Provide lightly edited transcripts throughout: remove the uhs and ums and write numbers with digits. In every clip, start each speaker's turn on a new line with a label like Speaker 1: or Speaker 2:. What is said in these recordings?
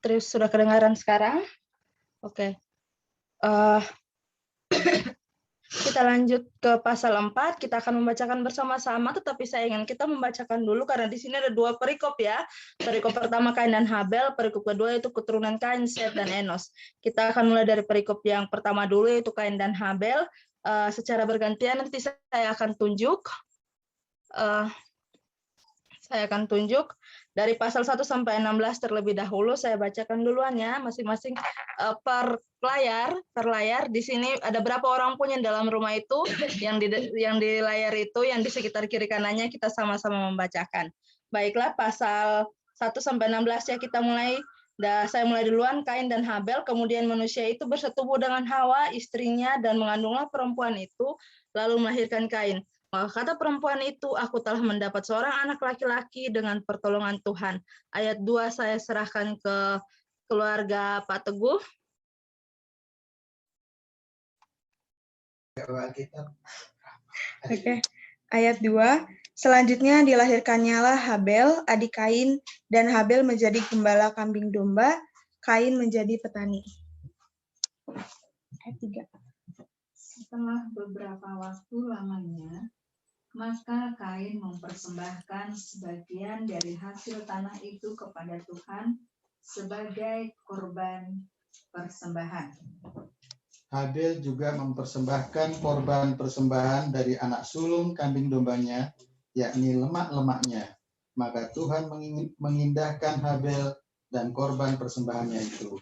Speaker 1: Terus sudah kedengaran sekarang? Oke. Eh, Kita lanjut ke pasal 4. Kita akan membacakan bersama-sama, tetapi saya ingin kita membacakan dulu karena di sini ada 2 perikop ya. Perikop pertama Kain dan Habel, perikop kedua itu keturunan Kain, Set, dan Enos. Kita akan mulai dari perikop yang pertama dulu yaitu Kain dan Habel. Secara bergantian nanti saya akan tunjuk. Saya akan tunjuk dari pasal 1 sampai 16 terlebih dahulu. Saya bacakan duluan ya, masing-masing per layar. Di sini ada berapa orang pun yang dalam rumah itu, yang di layar itu, yang di sekitar kiri kanannya kita sama-sama membacakan. Baiklah, pasal 1 sampai 16 ya, kita mulai. Saya mulai duluan. Kain dan Habel, kemudian manusia itu bersetubuh dengan Hawa, istrinya, dan mengandunglah perempuan itu, lalu melahirkan Kain. Kata perempuan itu, aku telah mendapat seorang anak laki-laki dengan pertolongan Tuhan. Ayat 2 saya serahkan ke keluarga Pak Teguh.
Speaker 2: Oke. Ayat 2. Selanjutnya dilahirkannya lah Habel, adik Kain, dan Habel menjadi gembala kambing domba, Kain menjadi petani. Ayat 3.
Speaker 3: Setelah beberapa waktu lamanya, maka Kain mempersembahkan sebagian dari hasil tanah itu kepada Tuhan sebagai korban persembahan.
Speaker 4: Habel juga mempersembahkan korban persembahan dari anak sulung kambing dombanya, yakni lemak-lemaknya. Maka Tuhan mengindahkan Habel dan korban persembahannya itu.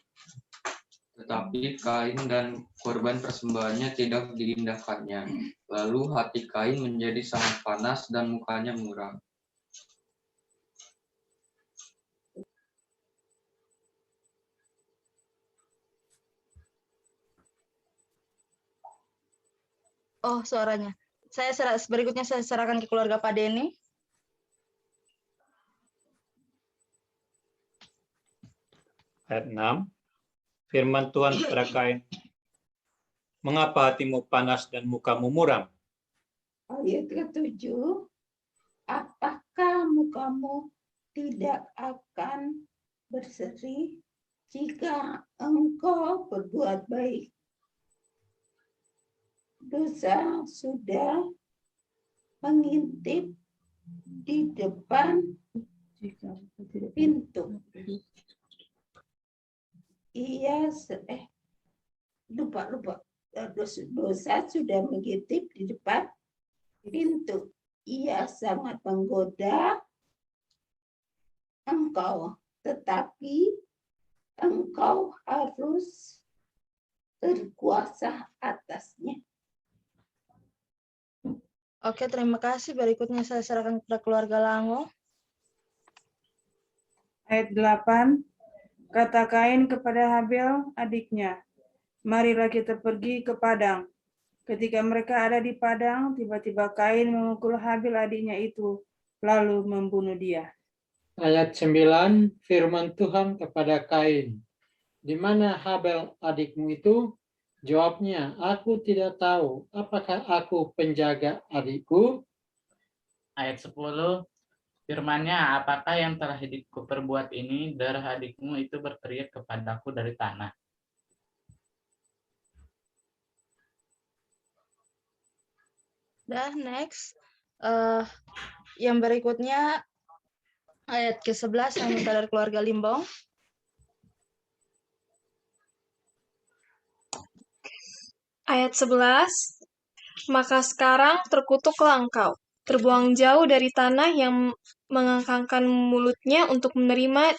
Speaker 5: Tetapi Kain dan korban persembahannya tidak diindahkannya. Lalu hati Kain menjadi sangat panas dan mukanya muram.
Speaker 1: Oh, suaranya. Berikutnya saya serahkan ke keluarga Pak Denny.
Speaker 6: Ayat 6. Firman Tuhan kepada Kain, mengapa hatimu panas dan mukamu muram?
Speaker 7: Ayat ke-7, apakah mukamu tidak akan berseri jika engkau berbuat baik? Dosa sudah mengintip di depan pintu. Dosa sudah mengintip di depan pintu. Ia sangat menggoda engkau, tetapi engkau harus berkuasa atasnya.
Speaker 1: Oke, terima kasih. Berikutnya saya serahkan kepada keluarga Lango.
Speaker 2: Ayat 8. Kata Kain kepada Habel adiknya, marilah kita pergi ke padang. Ketika mereka ada di padang, tiba-tiba Kain memukul Habel adiknya itu, lalu membunuh dia.
Speaker 8: Ayat 9, firman Tuhan kepada Kain, di mana Habel adikmu itu? Jawabnya, aku tidak tahu. Apakah aku penjaga adikku?
Speaker 9: Ayat 10, firman-Nya, apakah yang telah kuperbuat ini? Darah adikmu itu berteriak kepadaku dari tanah.
Speaker 1: Dan next, yang berikutnya ayat ke-11 yang minta dari keluarga Limbong.
Speaker 10: Ayat 11, maka sekarang terkutuklah engkau, terbuang jauh dari tanah yang mengangkangkan mulutnya untuk menerima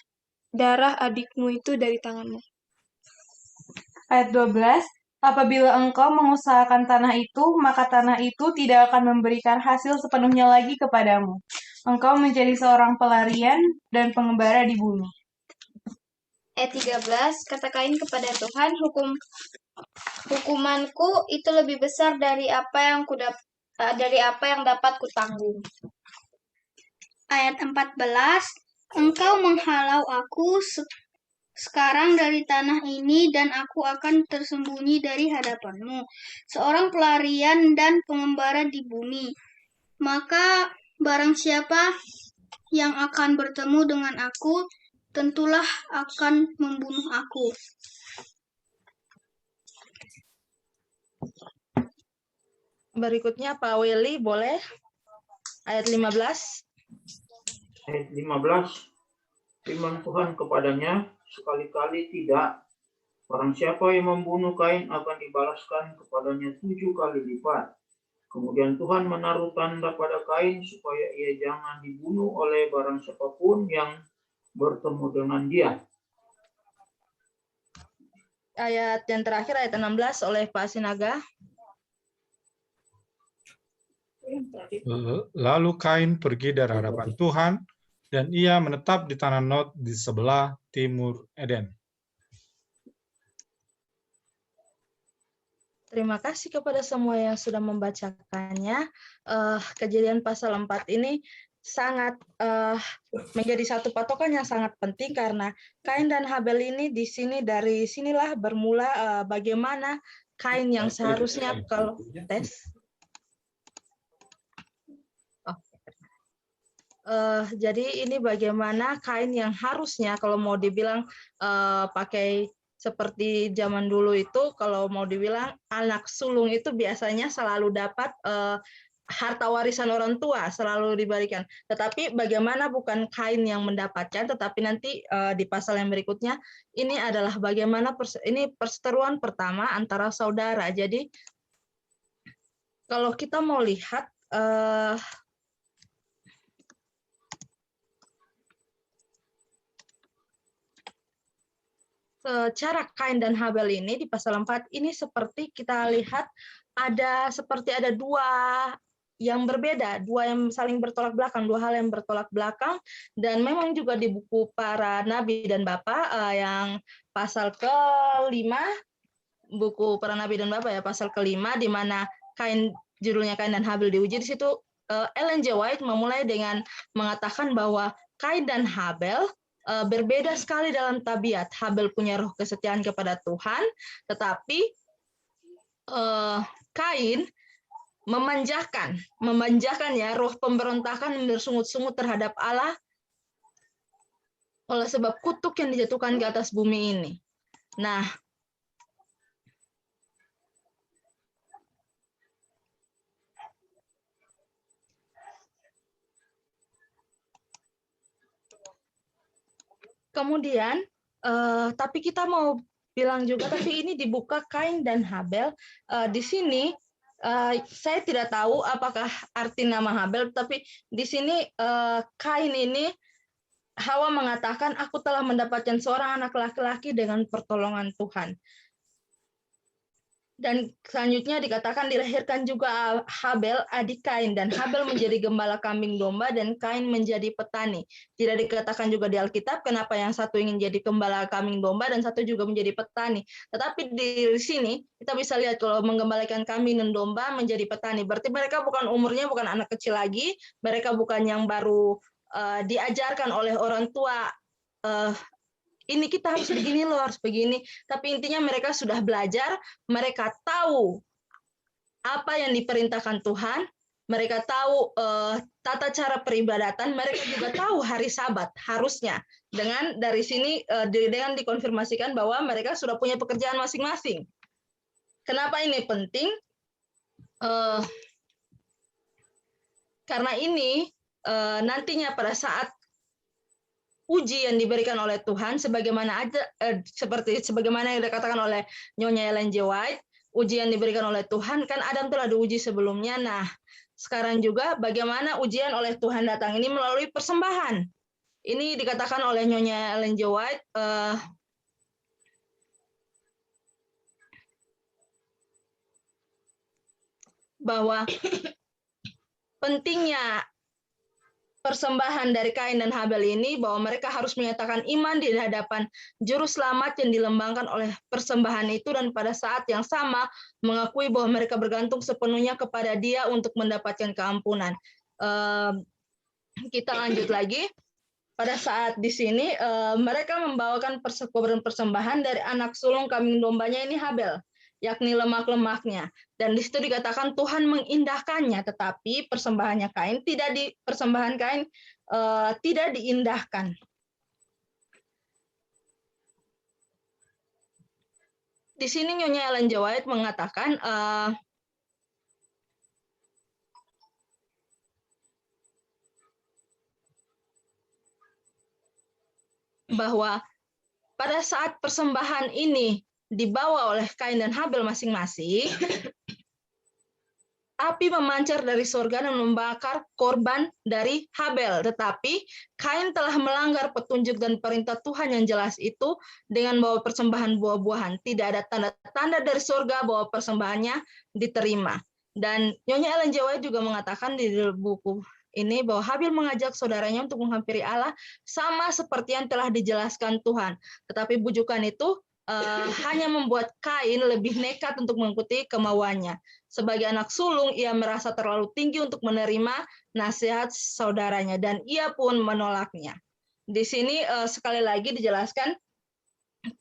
Speaker 10: darah adikmu itu dari tanganmu.
Speaker 2: Ayat 12, apabila engkau mengusahakan tanah itu, maka tanah itu tidak akan memberikan hasil sepenuhnya lagi kepadamu. Engkau menjadi seorang pelarian dan pengembara di bumi.
Speaker 10: Ayat 13, kata Kain kepada Tuhan, hukumanku itu lebih besar dari apa yang dapat kutanggung. Ayat 14, engkau menghalau aku sekarang dari tanah ini dan aku akan tersembunyi dari hadapanmu, seorang pelarian dan pengembara di bumi. Maka barang siapa yang akan bertemu dengan aku, tentulah akan membunuh aku.
Speaker 1: Berikutnya Pak Willy, boleh? Ayat 15.
Speaker 11: Ayat 15. Firman Tuhan kepadanya, sekali-kali tidak. Barang siapa yang membunuh Kain akan dibalaskan kepadanya 7 kali lipat. Kemudian Tuhan menaruh tanda pada Kain supaya ia jangan dibunuh oleh barang siapapun yang bertemu dengan dia.
Speaker 1: Ayat yang terakhir, ayat 16 oleh Pak Sinaga.
Speaker 12: Lalu Kain pergi dari hadapan Tuhan, dan ia menetap di tanah Nod di sebelah timur Eden.
Speaker 1: Terima kasih kepada semua yang sudah membacakannya. Kejadian pasal 4 ini sangat menjadi satu patokan yang sangat penting karena Kain dan Habel ini dari sinilah bermula bagaimana Kain yang seharusnya kalau tes. Jadi ini bagaimana Kain yang harusnya kalau mau dibilang pakai seperti zaman dulu itu, kalau mau dibilang anak sulung itu biasanya selalu dapat harta warisan orang tua, selalu diberikan. Tetapi bagaimana bukan Kain yang mendapatkan, tetapi nanti di pasal yang berikutnya, ini adalah bagaimana ini perseteruan pertama antara saudara. Jadi kalau kita mau lihat, cara Kain dan Habel ini di pasal 4 ini seperti kita lihat ada dua yang berbeda, dua yang saling bertolak belakang, dua hal yang bertolak belakang, dan memang juga di buku para nabi dan bapa yang pasal ke-5, buku para nabi dan bapa ya, pasal ke-5 di mana judulnya Kain dan Habel diuji. Di situ Ellen G. White memulai dengan mengatakan bahwa Kain dan Habel berbeda sekali dalam tabiat. Habel punya roh kesetiaan kepada Tuhan, tetapi Kain memanjakan ya, roh pemberontakan bersungut-sungut terhadap Allah oleh sebab kutuk yang dijatuhkan ke atas bumi ini. Nah, kemudian, tapi kita mau bilang juga, tapi ini dibuka Kain dan Habel. Di sini saya tidak tahu apakah arti nama Habel, tapi di sini Kain ini, Hawa mengatakan, aku telah mendapatkan seorang anak laki-laki dengan pertolongan Tuhan. Dan selanjutnya dikatakan dilahirkan juga Habel, adik Kain, dan Habel menjadi gembala kambing domba dan Kain menjadi petani. Tidak dikatakan juga di Alkitab kenapa yang satu ingin jadi gembala kambing domba dan satu juga menjadi petani. Tetapi di sini kita bisa lihat kalau menggembalakan kambing dan domba menjadi petani, berarti mereka umurnya bukan anak kecil lagi, mereka bukan yang baru diajarkan oleh orang tua, ini kita harus begini, lo harus begini. Tapi intinya mereka sudah belajar, mereka tahu apa yang diperintahkan Tuhan, mereka tahu tata cara peribadatan, mereka juga tahu hari Sabat harusnya. Dari sini dengan dikonfirmasikan bahwa mereka sudah punya pekerjaan masing-masing. Kenapa ini penting? Karena ini nantinya pada saat uji yang diberikan oleh Tuhan, sebagaimana yang dikatakan oleh Nyonya Ellen G. White, uji yang diberikan oleh Tuhan, kan Adam telah diuji sebelumnya. Nah, sekarang juga bagaimana ujian oleh Tuhan datang ini melalui persembahan. Ini dikatakan oleh Nyonya Ellen G. White, bahwa pentingnya persembahan dari Kain dan Habel ini, bahwa mereka harus menyatakan iman di hadapan Juru Selamat yang dilambangkan oleh persembahan itu, dan pada saat yang sama mengakui bahwa mereka bergantung sepenuhnya kepada Dia untuk mendapatkan keampunan. Kita lanjut lagi. Pada saat di sini mereka membawakan persembahan dari anak sulung kambing dombanya ini Habel, yakni lemak-lemaknya. Dan di situ dikatakan Tuhan mengindahkannya, tetapi persembahannya Kain tidak diindahkan. di sini Nyonya Ellen G. White mengatakan bahwa pada saat persembahan ini dibawa oleh Kain dan Habel masing-masing, api memancar dari surga dan membakar korban dari Habel. Tetapi Kain telah melanggar petunjuk dan perintah Tuhan yang jelas itu dengan bawa persembahan buah-buahan. Tidak ada tanda-tanda dari surga bahwa persembahannya diterima. Dan Nyonya Ellen G. White juga mengatakan di buku ini bahwa Habil mengajak saudaranya untuk menghampiri Allah sama seperti yang telah dijelaskan Tuhan. Tetapi bujukan itu hanya membuat Kain lebih nekat untuk mengikuti kemauannya. Sebagai anak sulung, ia merasa terlalu tinggi untuk menerima nasihat saudaranya dan ia pun menolaknya. Di sini sekali lagi dijelaskan,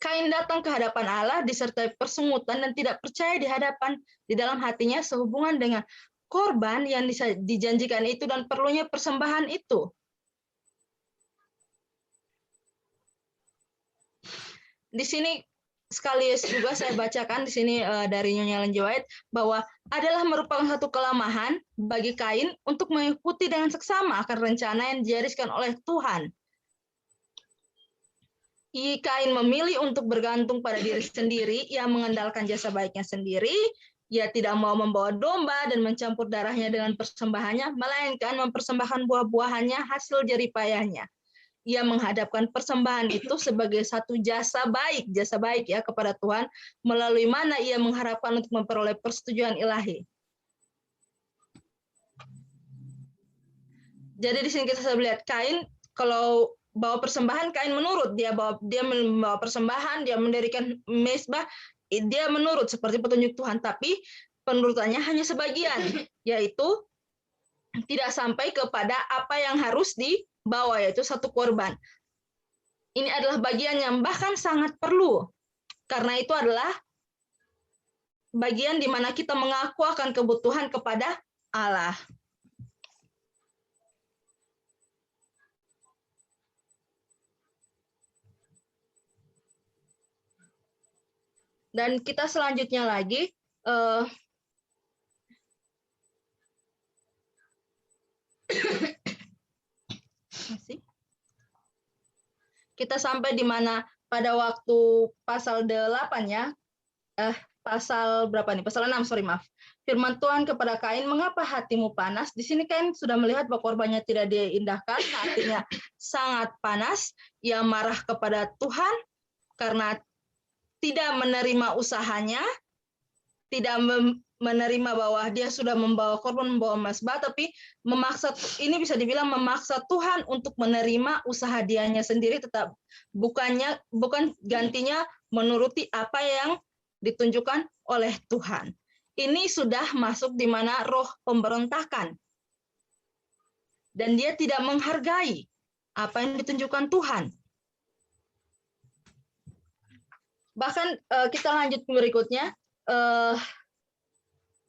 Speaker 1: Kain datang ke hadapan Allah disertai persungutan dan tidak percaya di dalam hatinya sehubungan dengan korban yang dijanjikan itu dan perlunya persembahan itu. Di sini sekaligus juga saya bacakan di sini dari Nyonya Ellen G. White bahwa adalah merupakan satu kelemahan bagi Kain untuk mengikuti dengan seksama akan rencana yang digariskan oleh Tuhan. Kain memilih untuk bergantung pada diri sendiri, ia mengandalkan jasa baiknya sendiri, ia tidak mau membawa domba dan mencampur darahnya dengan persembahannya, melainkan mempersembahkan buah-buahannya hasil jerih payahnya. Ia menghadapkan persembahan itu sebagai satu jasa baik ya kepada Tuhan, melalui mana ia mengharapkan untuk memperoleh persetujuan ilahi. Jadi di sini kita bisa melihat Kain kalau bawa persembahan, Kain menurut, dia membawa persembahan, dia mendirikan mezbah, dia menurut seperti petunjuk Tuhan, tapi penurutannya hanya sebagian, yaitu tidak sampai kepada apa yang harus dibawa, yaitu satu korban. Ini adalah bagian yang bahkan sangat perlu, karena itu adalah bagian di mana kita mengaku akan kebutuhan kepada Allah. Dan kita selanjutnya lagi, kita sampai di mana pada waktu pasal 8 ya, pasal berapa nih? Pasal 6, sorry maaf. Firman Tuhan kepada Kain, mengapa hatimu panas? Di sini Kain sudah melihat bahwa korbannya tidak diindahkan, hatinya sangat panas. Ia marah kepada Tuhan karena tidak menerima usahanya, tidak menerima bahwa dia sudah membawa korban, membawa mezbah, tapi memaksa, ini bisa dibilang memaksa Tuhan untuk menerima usaha dianya sendiri, tetap bukan gantinya menuruti apa yang ditunjukkan oleh Tuhan. Ini sudah masuk di mana roh pemberontakan. Dan dia tidak menghargai apa yang ditunjukkan Tuhan. Bahkan kita lanjut berikutnya,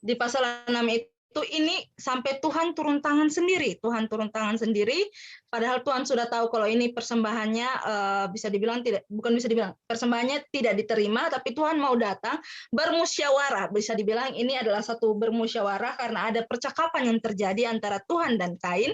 Speaker 1: di pasal 6 itu ini sampai Tuhan turun tangan sendiri. Padahal Tuhan sudah tahu kalau ini persembahannya bisa dibilang persembahannya tidak diterima, tapi Tuhan mau datang bermusyawarah. Bisa dibilang ini adalah satu bermusyawarah karena ada percakapan yang terjadi antara Tuhan dan Kain,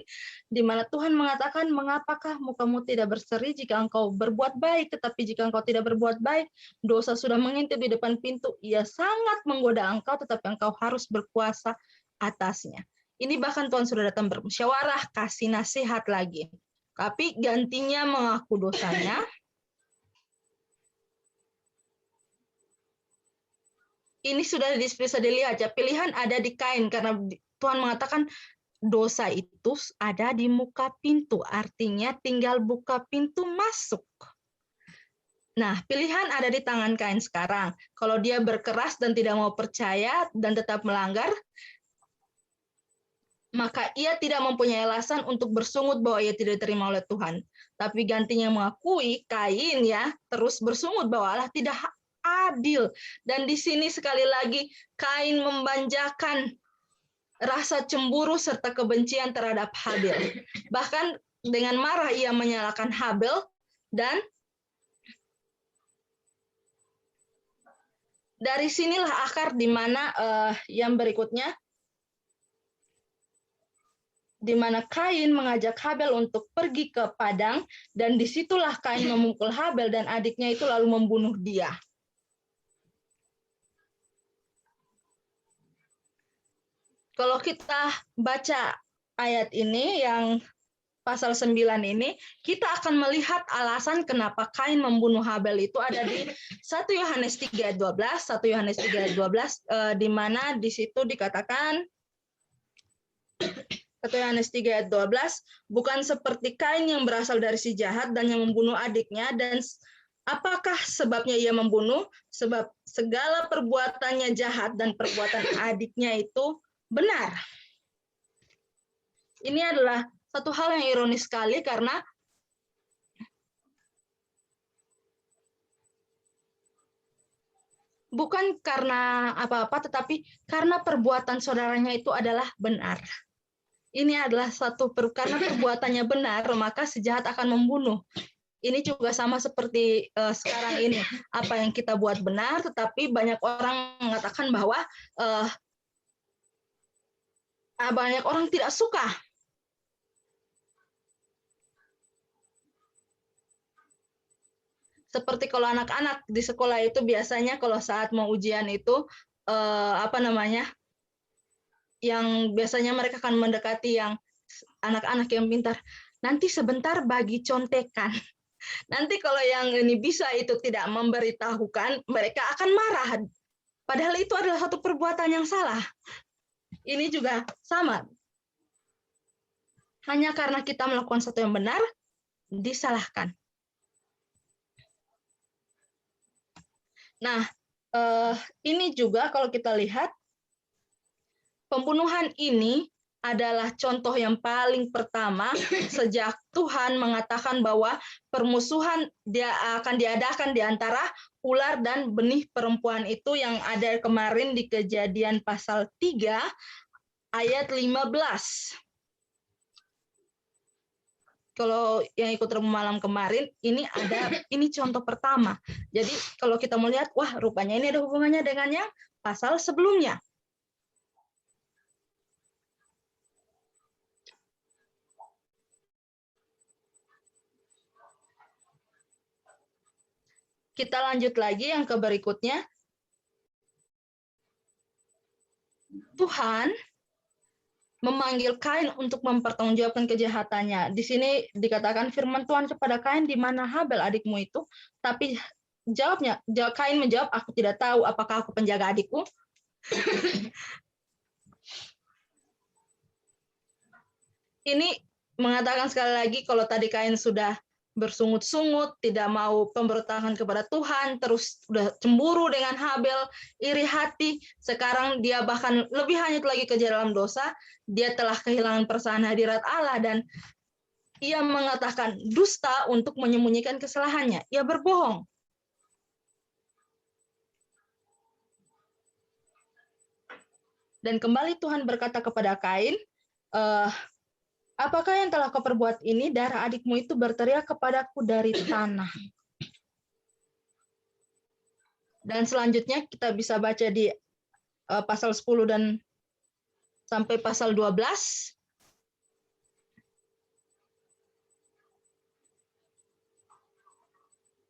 Speaker 1: di mana Tuhan mengatakan, mengapakah mukamu tidak berseri jika engkau berbuat baik, tetapi jika engkau tidak berbuat baik, dosa sudah mengintip di depan pintu, ia sangat menggoda engkau, tetapi engkau harus berkuasa atasnya. Ini bahkan Tuhan sudah datang bermusyawarah, kasih nasihat lagi. Tapi gantinya mengaku dosanya. Ini sudah bisa dilihat ya, pilihan ada di Kain karena Tuhan mengatakan dosa itu ada di muka pintu, artinya tinggal buka pintu masuk. Nah, pilihan ada di tangan Kain sekarang. Kalau dia berkeras dan tidak mau percaya dan tetap melanggar, maka ia tidak mempunyai alasan untuk bersungut bahwa ia tidak diterima oleh Tuhan. Tapi gantinya mengakui, Kain ya terus bersungut bahwa Allah tidak adil. Dan di sini sekali lagi Kain membanjakan rasa cemburu serta kebencian terhadap Habel. Bahkan dengan marah ia menyalahkan Habel dan dari sinilah akar di mana yang berikutnya, di mana Kain mengajak Habel untuk pergi ke padang, dan disitulah Kain memukul Habel dan adiknya itu lalu membunuh dia. Kalau kita baca ayat ini yang pasal 9 ini, kita akan melihat alasan kenapa Kain membunuh Habel itu ada di 1 Yohanes 3 ayat 12, 1 Yohanes 3 ayat 12, di mana di situ dikatakan 1 Yohanes 3 ayat 12, bukan seperti Kain yang berasal dari si jahat dan yang membunuh adiknya, dan apakah sebabnya ia membunuh? Sebab segala perbuatannya jahat dan perbuatan adiknya itu benar. Ini adalah satu hal yang ironis sekali karena bukan karena apa-apa, tetapi karena perbuatan saudaranya itu adalah benar. Ini adalah karena perbuatannya benar, maka si jahat akan membunuh. Ini juga sama seperti sekarang ini. Apa yang kita buat benar, tetapi banyak orang mengatakan bahwa banyak orang tidak suka. Seperti kalau anak-anak di sekolah itu biasanya kalau saat mau ujian itu yang biasanya mereka akan mendekati yang anak-anak yang pintar. Nanti sebentar bagi contekan. Nanti kalau yang ini bisa itu tidak memberitahukan, mereka akan marah. Padahal itu adalah satu perbuatan yang salah. Ini juga sama. Hanya karena kita melakukan sesuatu yang benar, disalahkan. Nah, ini juga kalau kita lihat, pembunuhan ini adalah contoh yang paling pertama sejak Tuhan mengatakan bahwa permusuhan dia akan diadakan di antara ular dan benih perempuan itu yang ada kemarin di Kejadian pasal 3 ayat 15. Kalau yang ikut Rebu Malam kemarin, ini contoh pertama. Jadi kalau kita melihat, wah rupanya ini ada hubungannya dengan yang pasal sebelumnya. Kita lanjut lagi yang ke berikutnya. Tuhan memanggil Kain untuk mempertanggungjawabkan kejahatannya. Di sini dikatakan firman Tuhan kepada Kain, di mana Habel adikmu itu? Tapi Kain menjawab, aku tidak tahu apakah aku penjaga adikku. Ini mengatakan sekali lagi, kalau tadi Kain sudah bersungut-sungut, tidak mau pemberontakan kepada Tuhan, terus sudah cemburu dengan Habel, iri hati, sekarang dia bahkan lebih hanyut lagi ke dalam dosa, dia telah kehilangan perasaan hadirat Allah, dan ia mengatakan dusta untuk menyembunyikan kesalahannya. Ia berbohong. Dan kembali Tuhan berkata kepada Kain, apakah yang telah kau perbuat ini? Darah adikmu itu berteriak kepadaku dari tanah. Dan selanjutnya kita bisa baca di pasal 10 dan sampai pasal 12.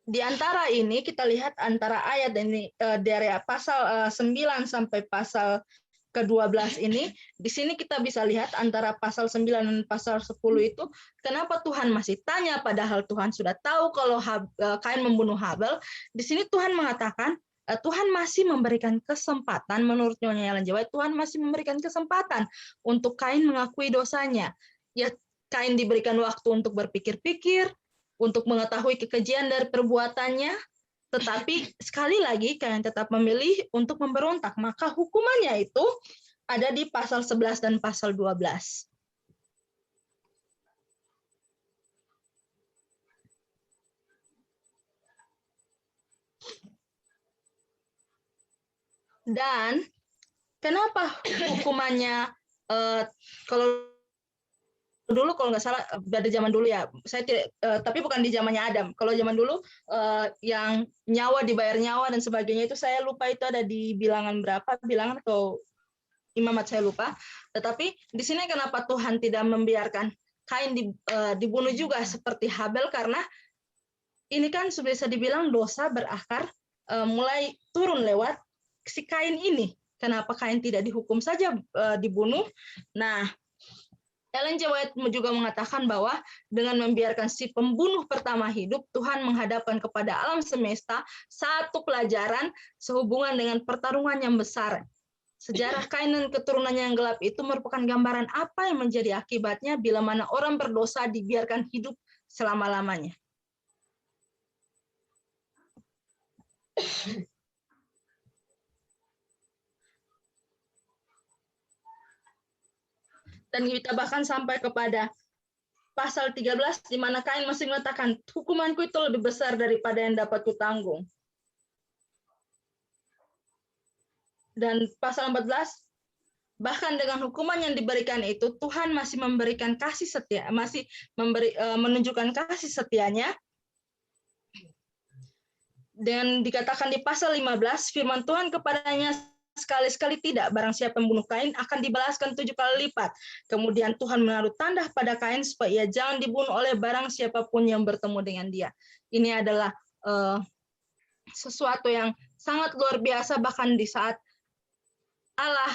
Speaker 1: Di antara ini kita lihat antara ayat ini dari pasal 9 sampai pasal ke-12 ini, di sini kita bisa lihat antara pasal 9 dan pasal 10 itu, kenapa Tuhan masih tanya padahal Tuhan sudah tahu kalau Kain membunuh Habel. Di sini Tuhan mengatakan, Tuhan masih memberikan kesempatan, menurut Nyonya Ellen G. White, Tuhan masih memberikan kesempatan untuk Kain mengakui dosanya. Ya, Kain diberikan waktu untuk berpikir-pikir, untuk mengetahui kekejian dari perbuatannya, tetapi sekali lagi Kain tetap memilih untuk memberontak, maka hukumannya itu ada di pasal 11 dan pasal 12. Dan kenapa hukumannya kalau dulu kalau nggak salah pada zaman dulu ya, saya tidak, tapi bukan di zamannya Adam. Kalau zaman dulu yang nyawa dibayar nyawa dan sebagainya itu saya lupa itu ada di bilangan berapa, bilangan atau imamat saya lupa. Tetapi di sini kenapa Tuhan tidak membiarkan Kain dibunuh juga seperti Habel, karena ini kan sudah bisa dibilang dosa berakar mulai turun lewat si Kain ini. Kenapa Kain tidak dihukum saja dibunuh? Nah, Ellen G. White juga mengatakan bahwa dengan membiarkan si pembunuh pertama hidup, Tuhan menghadapkan kepada alam semesta satu pelajaran sehubungan dengan pertarungan yang besar. Sejarah Kain dan keturunannya yang gelap itu merupakan gambaran apa yang menjadi akibatnya bila mana orang berdosa dibiarkan hidup selama-lamanya. Dan kita bahkan sampai kepada pasal 13 di mana Kain masih mengatakan hukumanku itu lebih besar daripada yang dapat kutanggung. Dan pasal 14 bahkan dengan hukuman yang diberikan itu Tuhan masih memberikan kasih setia, masih menunjukkan kasih setianya. Dan dikatakan di pasal 15 firman Tuhan kepadanya sekali-sekali tidak, barang siapa membunuh Kain akan dibalaskan 7 kali lipat. Kemudian Tuhan menaruh tanda pada Kain supaya ia jangan dibunuh oleh barang siapapun yang bertemu dengan dia. Ini adalah sesuatu yang sangat luar biasa, bahkan di saat Allah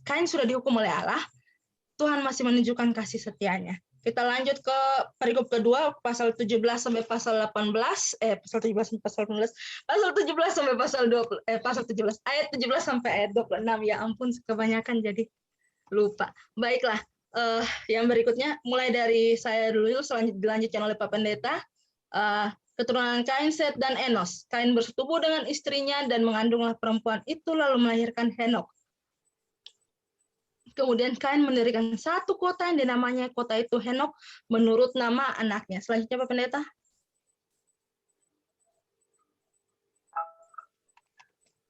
Speaker 1: Kain sudah dihukum oleh Allah, Tuhan masih menunjukkan kasih setianya. Kita lanjut ke perikop kedua, pasal 17 sampai pasal 18, pasal 17 sampai pasal 18, pasal 17 sampai pasal 20, pasal 17, ayat 17 sampai ayat 26. Ya ampun, kebanyakan jadi lupa. Baiklah, yang berikutnya mulai dari saya dulu, selanjutnya dilanjutkan oleh Pak Pendeta. Keturunan Kain, Set, dan Enos. Kain bersetubuh dengan istrinya dan mengandunglah perempuan itu lalu melahirkan Henok. Kemudian Kain mendirikan satu kota yang dinamanya kota itu Henok menurut nama anaknya. Selanjutnya Pak Pendeta.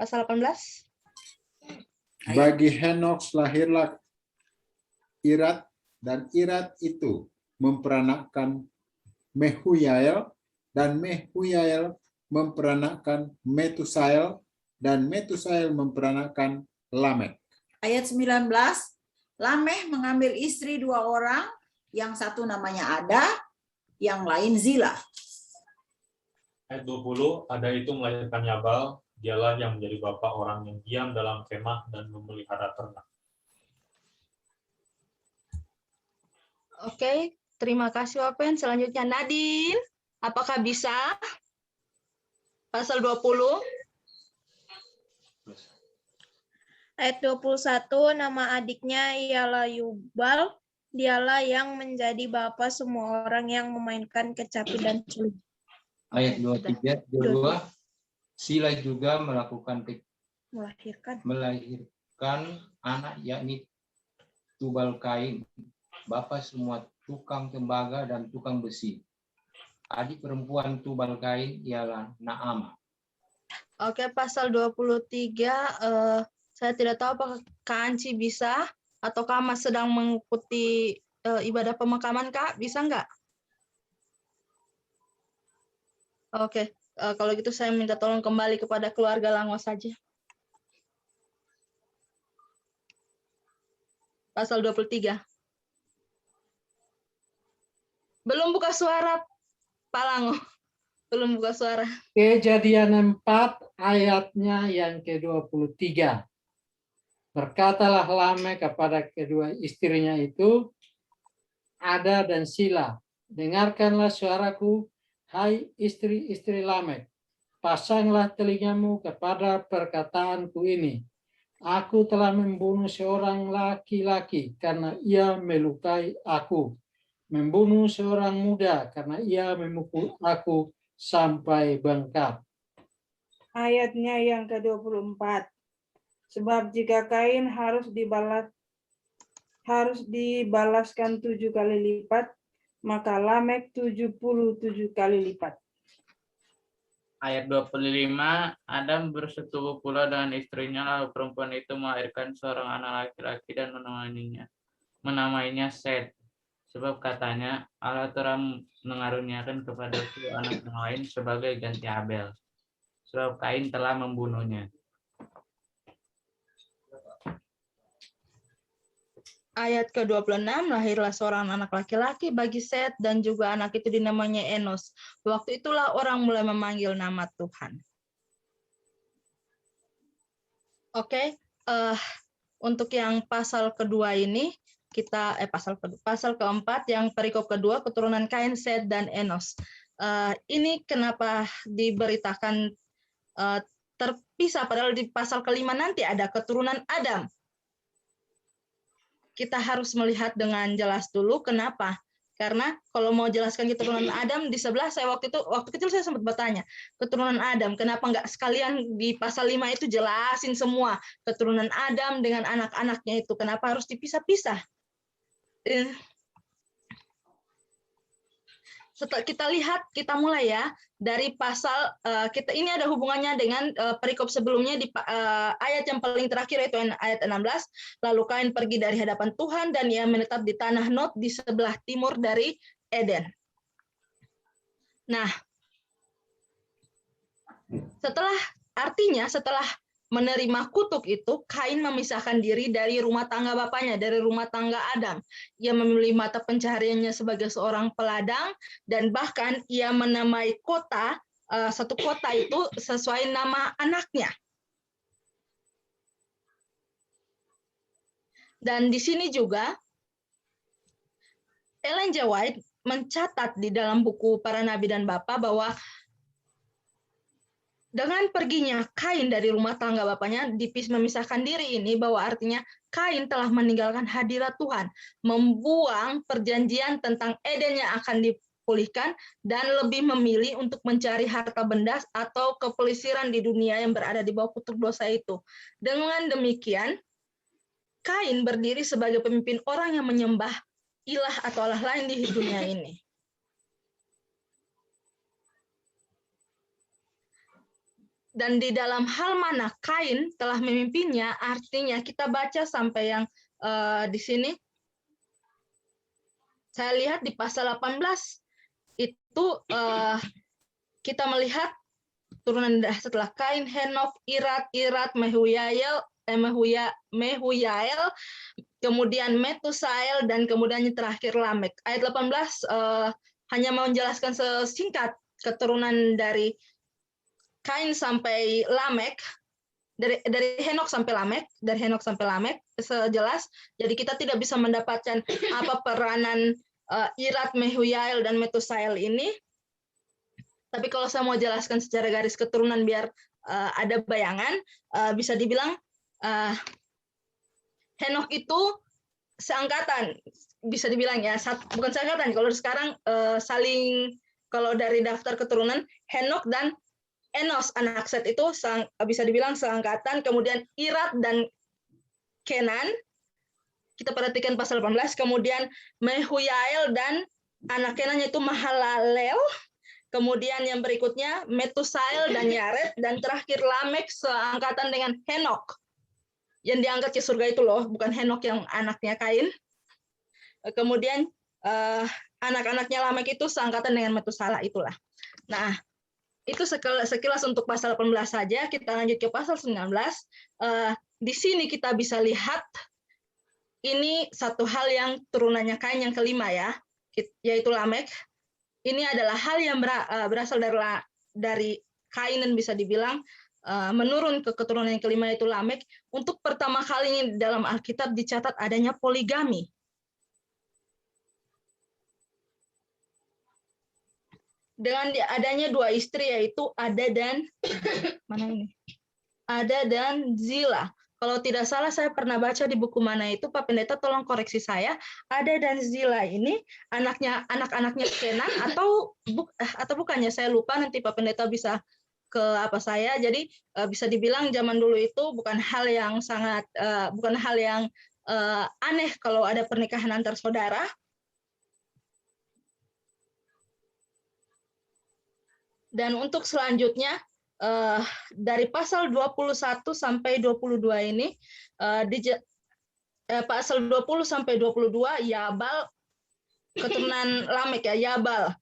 Speaker 1: Pasal 18.
Speaker 13: Bagi Henok lahirlah Irat, dan Irat itu memperanakkan Mehuyael, dan Mehuyael memperanakkan Metusael, dan Metusael memperanakkan Lamek.
Speaker 14: Ayat 19, Lameh mengambil istri 2 orang, yang satu namanya Ada, yang lain Zila.
Speaker 15: Ayat 20, Ada itu melahirkan Yabal, dialah yang menjadi bapak orang yang diam dalam kemah dan memelihara ternak.
Speaker 1: Oke, terima kasih Wapen. Selanjutnya Nadine, apakah bisa? Pasal 20.
Speaker 16: Ayat 21, nama adiknya ialah Yubal, dialah yang menjadi bapa semua orang yang memainkan kecapi dan suling.
Speaker 5: Ayat 23, Sila juga melahirkan anak yakni Tubal Kain, bapa semua tukang tembaga dan tukang besi. Adik perempuan Tubal Kain ialah Naamah.
Speaker 1: Oke, pasal 23, saya tidak tahu apakah Kak Anci bisa, atau Kak Mas sedang mengikuti ibadah pemakaman, Kak? Bisa nggak? Oke, kalau gitu saya minta tolong kembali kepada keluarga Lango saja. Pasal 23. Belum buka suara, Pak Lango. Belum buka suara.
Speaker 8: Kejadian 4 ayatnya yang ke-23. Berkatalah Lamek kepada kedua istrinya itu, Ada dan Sila, dengarkanlah suaraku, hai istri-istri Lamek. Pasanglah telingamu kepada perkataanku ini. Aku telah membunuh seorang laki-laki karena ia melukai aku. Membunuh seorang muda karena ia memukul aku sampai bengkak.
Speaker 2: Ayatnya yang ke-24. Sebab jika Kain harus dibalaskan 7 kali lipat, maka Lamek 77 kali lipat.
Speaker 9: Ayat 25, Adam bersetubuh pula dengan istrinya, lalu perempuan itu melahirkan seorang anak laki-laki dan menemaninya. menamainya Set, sebab katanya Allah telah mengaruniakan kepadaku anak yang lain sebagai ganti Habel, sebab Kain telah membunuhnya.
Speaker 1: Ayat ke-26, lahirlah seorang anak laki-laki bagi Set dan juga anak itu dinamanya Enos. Waktu itulah orang mulai memanggil nama Tuhan. Oke, untuk yang pasal kedua ini kita pasal keempat yang perikop kedua keturunan Kain, Set dan Enos. Ini kenapa diberitakan terpisah padahal di pasal kelima nanti ada keturunan Adam. Kita harus melihat dengan jelas dulu kenapa. Karena kalau mau jelaskan keturunan Adam di sebelah saya waktu kecil saya sempat bertanya, keturunan Adam kenapa nggak sekalian di pasal 5 itu jelasin semua keturunan Adam dengan anak-anaknya itu, kenapa harus dipisah-pisah? Setelah kita lihat, kita mulai ya dari pasal kita ini ada hubungannya dengan perikop sebelumnya di ayat yang paling terakhir yaitu ayat 16. Lalu Kain pergi dari hadapan Tuhan dan ia menetap di tanah Nod di sebelah timur dari Eden. Nah, setelah menerima kutuk itu, Kain memisahkan diri dari rumah tangga bapaknya, dari rumah tangga Adam. Ia memilih mata pencahariannya sebagai seorang peladang, dan bahkan ia menamai satu kota itu sesuai nama anaknya. Dan di sini juga, Ellen G. White mencatat di dalam buku Para Nabi dan Bapa bahwa dengan perginya Kain dari rumah tangga bapaknya, memisahkan diri ini bahwa artinya Kain telah meninggalkan hadirat Tuhan, membuang perjanjian tentang Eden yang akan dipulihkan, dan lebih memilih untuk mencari harta benda atau kepelisiran di dunia yang berada di bawah kutuk dosa itu. Dengan demikian, Kain berdiri sebagai pemimpin orang yang menyembah ilah atau Allah lain di dunia ini. Dan di dalam hal mana Kain telah memimpinnya, artinya kita baca sampai yang di sini. Saya lihat di pasal 18 itu kita melihat turunan setelah Kain, Henok, Irat, Mehuyael, kemudian Metusael, dan kemudian terakhir Lamek. Ayat 18 hanya mau menjelaskan sesingkat keturunan dari Kain sampai Lamek, dari Henok sampai Lamek, sejelas. Jadi kita tidak bisa mendapatkan apa peranan Irat, Mehuyael, dan Metusael ini. Tapi kalau saya mau jelaskan secara garis keturunan biar ada bayangan, bisa dibilang Henok itu seangkatan, bisa dibilang ya, bukan seangkatan. Kalau sekarang kalau dari daftar keturunan, Henok dan Enos anak Set itu bisa dibilang seangkatan. Kemudian Irat dan Kenan, kita perhatikan pasal 18. Kemudian Mehuyael dan anak Kenannya itu Mahalalel. Kemudian yang berikutnya Metusael dan Yared, dan terakhir Lamek seangkatan dengan Henok. Yang diangkat ke surga itu loh, bukan Henok yang anaknya Kain. Kemudian anak-anaknya Lamek itu seangkatan dengan Metusala itulah. Nah, itu sekilas untuk pasal 18 saja. Kita lanjut ke pasal 19. Di sini kita bisa lihat ini satu hal yang turunannya Kain yang kelima ya, yaitu Lamek. Ini adalah hal yang berasal dari Kain dan bisa dibilang menurun ke keturunan yang kelima yaitu Lamek. Untuk pertama kalinya dalam Alkitab dicatat adanya poligami. Dengan adanya dua istri yaitu Ada dan Ada dan Zila. Kalau tidak salah saya pernah baca di buku mana itu, Pak Pendeta tolong koreksi saya. Ada dan Zila ini anak-anaknya Kenan atau bukannya, saya lupa, nanti Pak Pendeta bisa ke saya. Jadi bisa dibilang zaman dulu itu bukan hal yang aneh kalau ada pernikahan antar saudara. Dan untuk selanjutnya dari pasal 21 sampai 22 ini pasal 20 sampai 22, Yabal keturunan Lamek ya, Yabal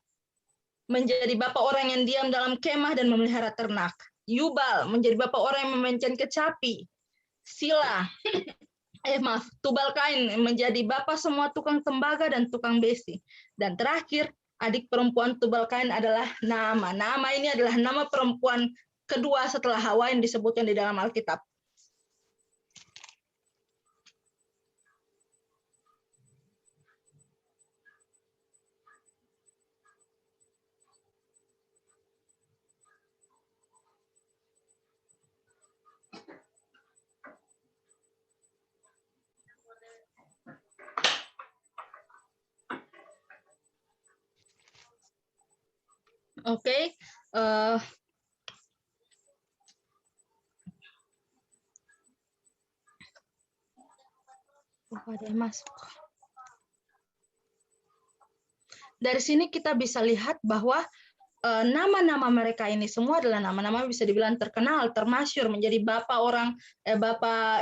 Speaker 1: menjadi bapak orang yang diam dalam kemah dan memelihara ternak. Yubal menjadi bapak orang yang memainkan kecapi. Sila, Tubal Kain menjadi bapak semua tukang tembaga dan tukang besi. Dan terakhir, adik perempuan Tubal Kain adalah Naama. Naama ini adalah nama perempuan kedua setelah Hawa yang disebutkan di dalam Alkitab. Oke, ada yang masuk. Dari sini kita bisa lihat bahwa nama-nama mereka ini semua adalah nama-nama bisa dibilang terkenal, termasyhur, menjadi bapak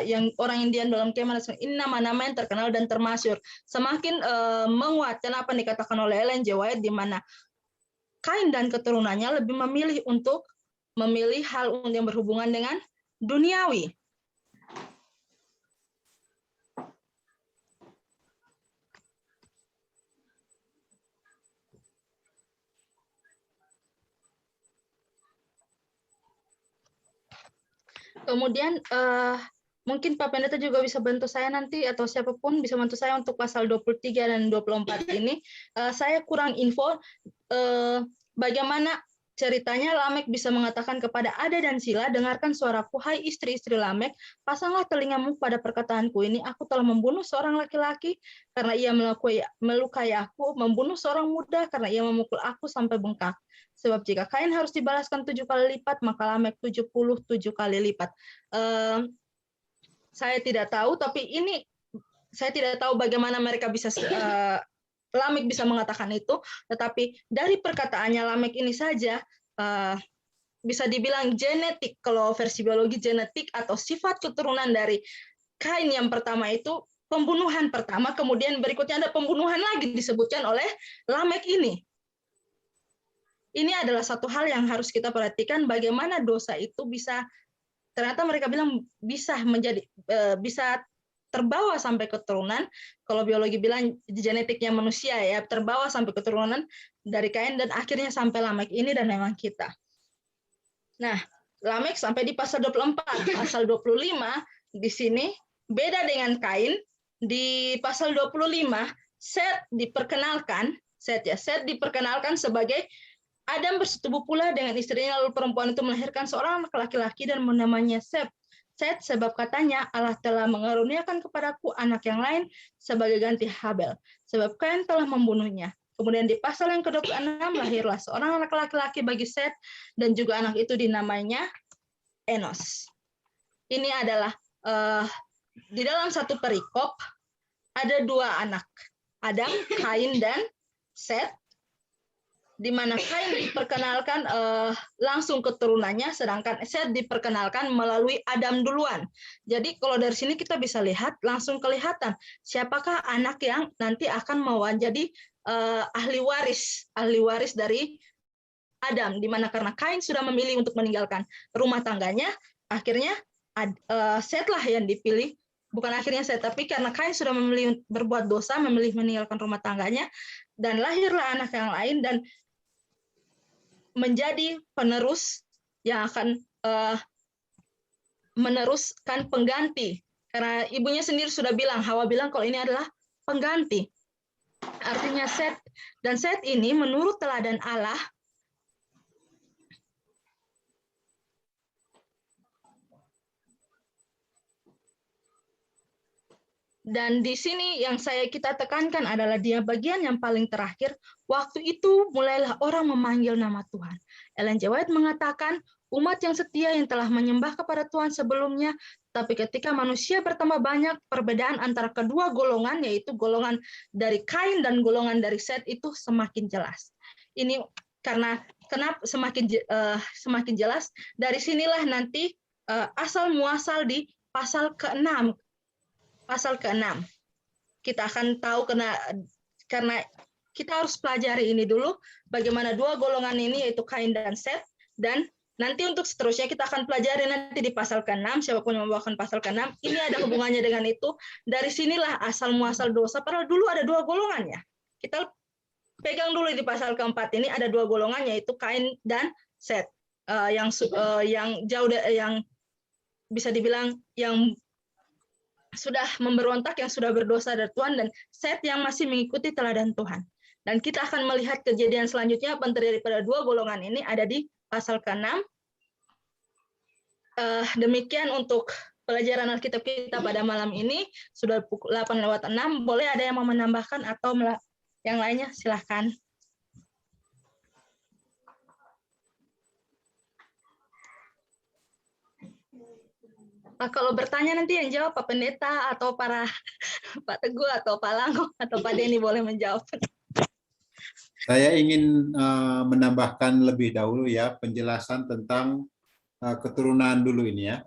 Speaker 1: yang orang Indian dalam kemah. Ini nama-nama yang terkenal dan termasyhur. Semakin menguatkan apa yang dikatakan oleh Ellen G. White, di mana Kain dan keturunannya lebih memilih hal yang berhubungan dengan duniawi. Kemudian mungkin Pak Pendeta juga bisa bantu saya nanti, atau siapapun bisa bantu saya untuk pasal 23 dan 24 ini. Saya kurang info bagaimana ceritanya Lamek bisa mengatakan kepada Ada dan Sila, dengarkan suaraku, hai istri-istri Lamek, pasanglah telingamu pada perkataanku ini, aku telah membunuh seorang laki-laki karena ia melukai aku, membunuh seorang muda karena ia memukul aku sampai bengkak. Sebab jika Kain harus dibalaskan 7 kali lipat, maka Lamek 77 kali lipat. Saya tidak tahu, tapi ini saya tidak tahu bagaimana mereka bisa Lamek bisa mengatakan itu, tetapi dari perkataannya Lamek ini saja bisa dibilang genetik, kalau versi biologi genetik atau sifat keturunan dari Kain yang pertama itu pembunuhan pertama, kemudian berikutnya ada pembunuhan lagi disebutkan oleh Lamek ini. Ini adalah satu hal yang harus kita perhatikan, bagaimana dosa itu bisa, ternyata mereka bilang bisa terbawa sampai keturunan. Kalau biologi bilang genetiknya manusia ya, terbawa sampai keturunan dari Kain dan akhirnya sampai Lamek ini dan memang kita. Nah, Lamek sampai di pasal 24, pasal 25 di sini beda dengan Kain. Di pasal 25 Set diperkenalkan sebagai Adam bersetubuh pula dengan istrinya, lalu perempuan itu melahirkan seorang anak laki-laki dan menamanya Set, sebab katanya Allah telah mengaruniakan kepadaku anak yang lain sebagai ganti Habel, sebab Kain telah membunuhnya. Kemudian di pasal yang ke-26 lahirlah seorang anak laki-laki bagi Set, dan juga anak itu dinamainya Enos. Ini adalah di dalam satu perikop ada 2 anak, Adam, Kain, dan Set, di mana Kain diperkenalkan langsung keturunannya, sedangkan Set diperkenalkan melalui Adam duluan. Jadi kalau dari sini kita bisa lihat, langsung kelihatan siapakah anak yang nanti akan menjadi ahli waris dari Adam, di mana karena Kain sudah memilih untuk meninggalkan rumah tangganya, akhirnya Set lah yang dipilih. Bukan akhirnya Set, tapi karena Kain sudah memilih berbuat dosa, memilih meninggalkan rumah tangganya, dan lahirlah anak yang lain dan menjadi penerus yang akan meneruskan pengganti. Karena ibunya sendiri sudah bilang, Hawa bilang kalau ini adalah pengganti. Artinya Set, dan Set ini menurut teladan Allah dan di sini yang kita tekankan adalah dia bagian yang paling terakhir. Waktu itu mulailah orang memanggil nama Tuhan. Ellen G. White mengatakan, umat yang setia yang telah menyembah kepada Tuhan sebelumnya, tapi ketika manusia bertambah banyak, perbedaan antara kedua golongan, yaitu golongan dari Kain dan golongan dari Set itu semakin jelas. Ini karena kenapa semakin jelas, dari sinilah nanti asal muasal di pasal ke-6. pasal ke-6. Kita akan tahu karena kita harus pelajari ini dulu, bagaimana dua golongan ini, yaitu Kain dan Set, dan nanti untuk seterusnya kita akan pelajari nanti di pasal ke-6, siapapun yang membawakan pasal ke-6, ini ada hubungannya dengan itu. Dari sinilah asal-muasal dosa, padahal dulu ada dua golongannya. Kita pegang dulu di pasal ke-4 ini ada dua golongan, yaitu Kain dan Set. Yang jauh, yang bisa dibilang yang sudah memberontak, yang sudah berdosa dari Tuhan, dan Set yang masih mengikuti teladan Tuhan. Dan kita akan melihat kejadian selanjutnya apa terjadi pada dua golongan ini ada di pasal ke-6. Demikian untuk pelajaran Alkitab kita pada malam ini. Sudah pukul 8:06. Boleh ada yang mau menambahkan atau yang lainnya? Silahkan. Kalau bertanya nanti yang jawab Pak Pendeta atau para Pak Teguh atau Pak Lango atau Pak Denny boleh menjawab.
Speaker 13: Saya ingin menambahkan lebih dahulu ya penjelasan tentang keturunan dulu ini ya.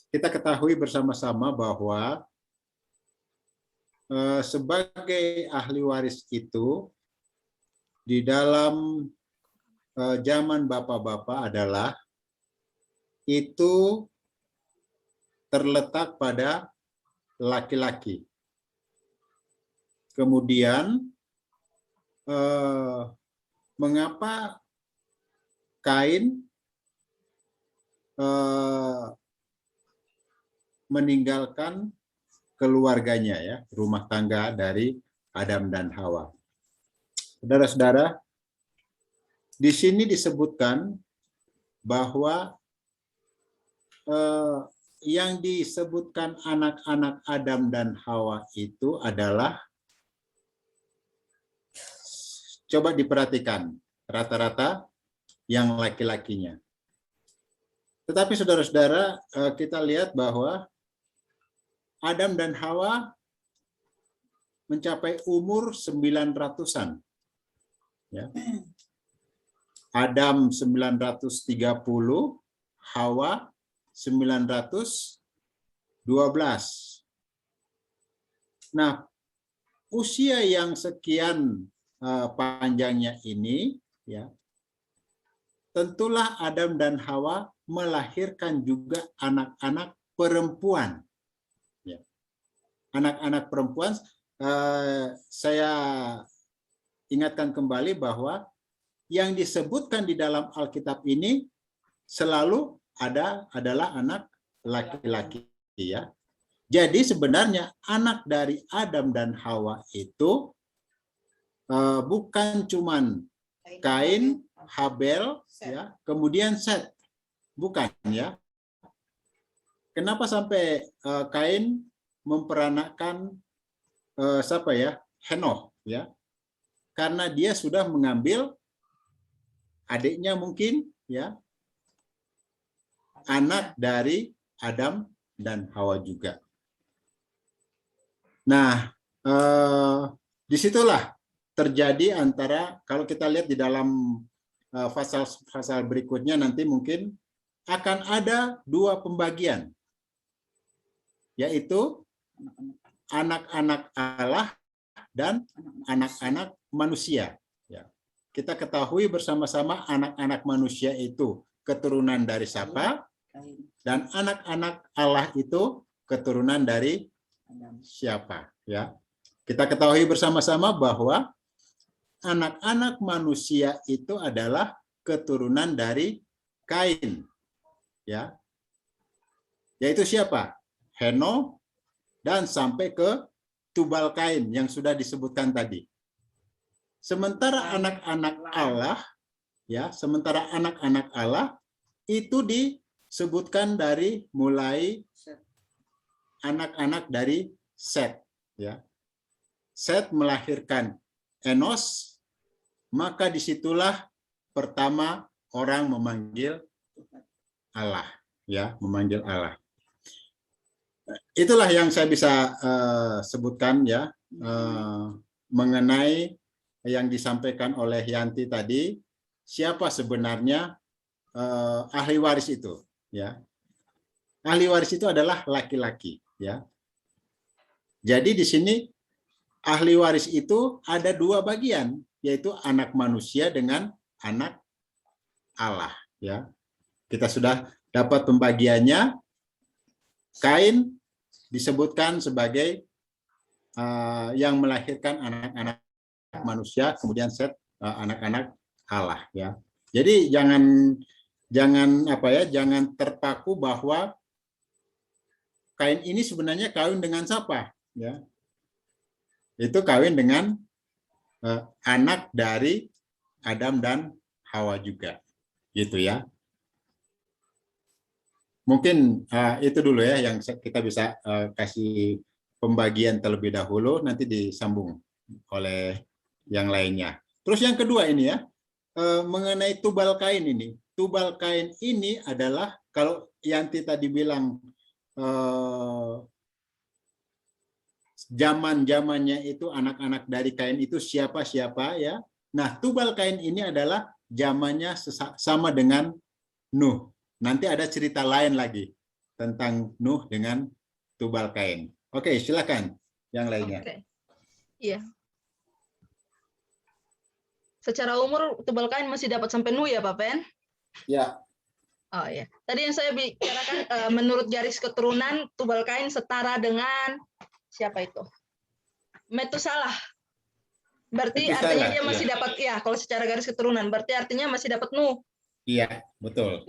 Speaker 13: Kita ketahui bersama-sama bahwa sebagai ahli waris itu di dalam zaman bapak-bapak adalah itu terletak pada laki-laki. Kemudian mengapa Kain meninggalkan keluarganya ya, rumah tangga dari Adam dan Hawa. Saudara-saudara, di sini disebutkan bahwa yang disebutkan anak-anak Adam dan Hawa itu adalah, coba diperhatikan, rata-rata yang laki-lakinya. Tetapi saudara-saudara, kita lihat bahwa Adam dan Hawa mencapai umur 900-an. Ya. Adam 930, Hawa 912. Nah, usia yang sekian panjangnya ini, ya, tentulah Adam dan Hawa melahirkan juga anak-anak perempuan. Ya. Anak-anak perempuan, saya ingatkan kembali bahwa yang disebutkan di dalam Alkitab ini selalu adalah anak laki-laki ya. Jadi sebenarnya anak dari Adam dan Hawa itu bukan cuman Kain, Habel ya, kemudian Set. Bukan ya. Kenapa sampai Kain memperanakkan siapa ya? Henokh ya. Karena dia sudah mengambil adiknya mungkin ya, anak dari Adam dan Hawa juga. Nah, disitulah terjadi antara, kalau kita lihat di dalam pasal-pasal berikutnya nanti mungkin akan ada dua pembagian, yaitu anak-anak Allah dan anak-anak manusia. Kita ketahui bersama-sama anak-anak manusia itu keturunan dari siapa, dan anak-anak Allah itu keturunan dari siapa. Ya, kita ketahui bersama-sama bahwa anak-anak manusia itu adalah keturunan dari Kain. Ya, yaitu siapa? Henokh dan sampai ke Tubal Kain yang sudah disebutkan tadi. Sementara anak-anak Allah, ya, sementara anak-anak Allah itu disebutkan dari mulai anak-anak dari Set, ya. Set melahirkan Enos, maka disitulah pertama orang memanggil Allah, ya, memanggil Allah. Itulah yang saya bisa sebutkan ya mengenai yang disampaikan oleh Yanti tadi, siapa sebenarnya ahli waris itu, ya. ahli waris itu adalah laki-laki, ya. Jadi di sini ahli waris itu ada dua bagian, yaitu anak manusia dengan anak Allah, ya. Kita sudah dapat pembagiannya. Kain disebutkan sebagai yang melahirkan anak-anak manusia, kemudian Set anak-anak Allah, ya. Jadi jangan terpaku bahwa Kain ini sebenarnya kawin dengan siapa, ya. Itu kawin dengan anak dari Adam dan Hawa juga, gitu ya. Mungkin itu dulu ya yang kita bisa kasih pembagian terlebih dahulu, nanti disambung oleh yang lainnya. Terus yang kedua ini ya, mengenai tubal kain ini. Tubal kain ini adalah, kalau Yanti tadi bilang zaman-zamannya itu anak-anak dari Kain itu siapa-siapa ya. Nah, tubal Kain ini adalah zamannya sama dengan Nuh. Nanti ada cerita lain lagi tentang Nuh dengan tubal Kain. Oke, silakan yang lainnya.
Speaker 1: Oke. Iya. Secara umur tubal Kain masih dapat sampai Nuh ya, Pak Pen?
Speaker 13: Ya.
Speaker 1: Oh ya. Tadi yang saya bicarakan menurut garis keturunan tubal Kain setara dengan siapa itu? Metusalah. Berarti
Speaker 13: Metusalah,
Speaker 1: artinya dia masih
Speaker 13: iya.
Speaker 1: dapat ya, kalau secara garis keturunan berarti artinya masih dapat Nuh.
Speaker 13: Iya, betul.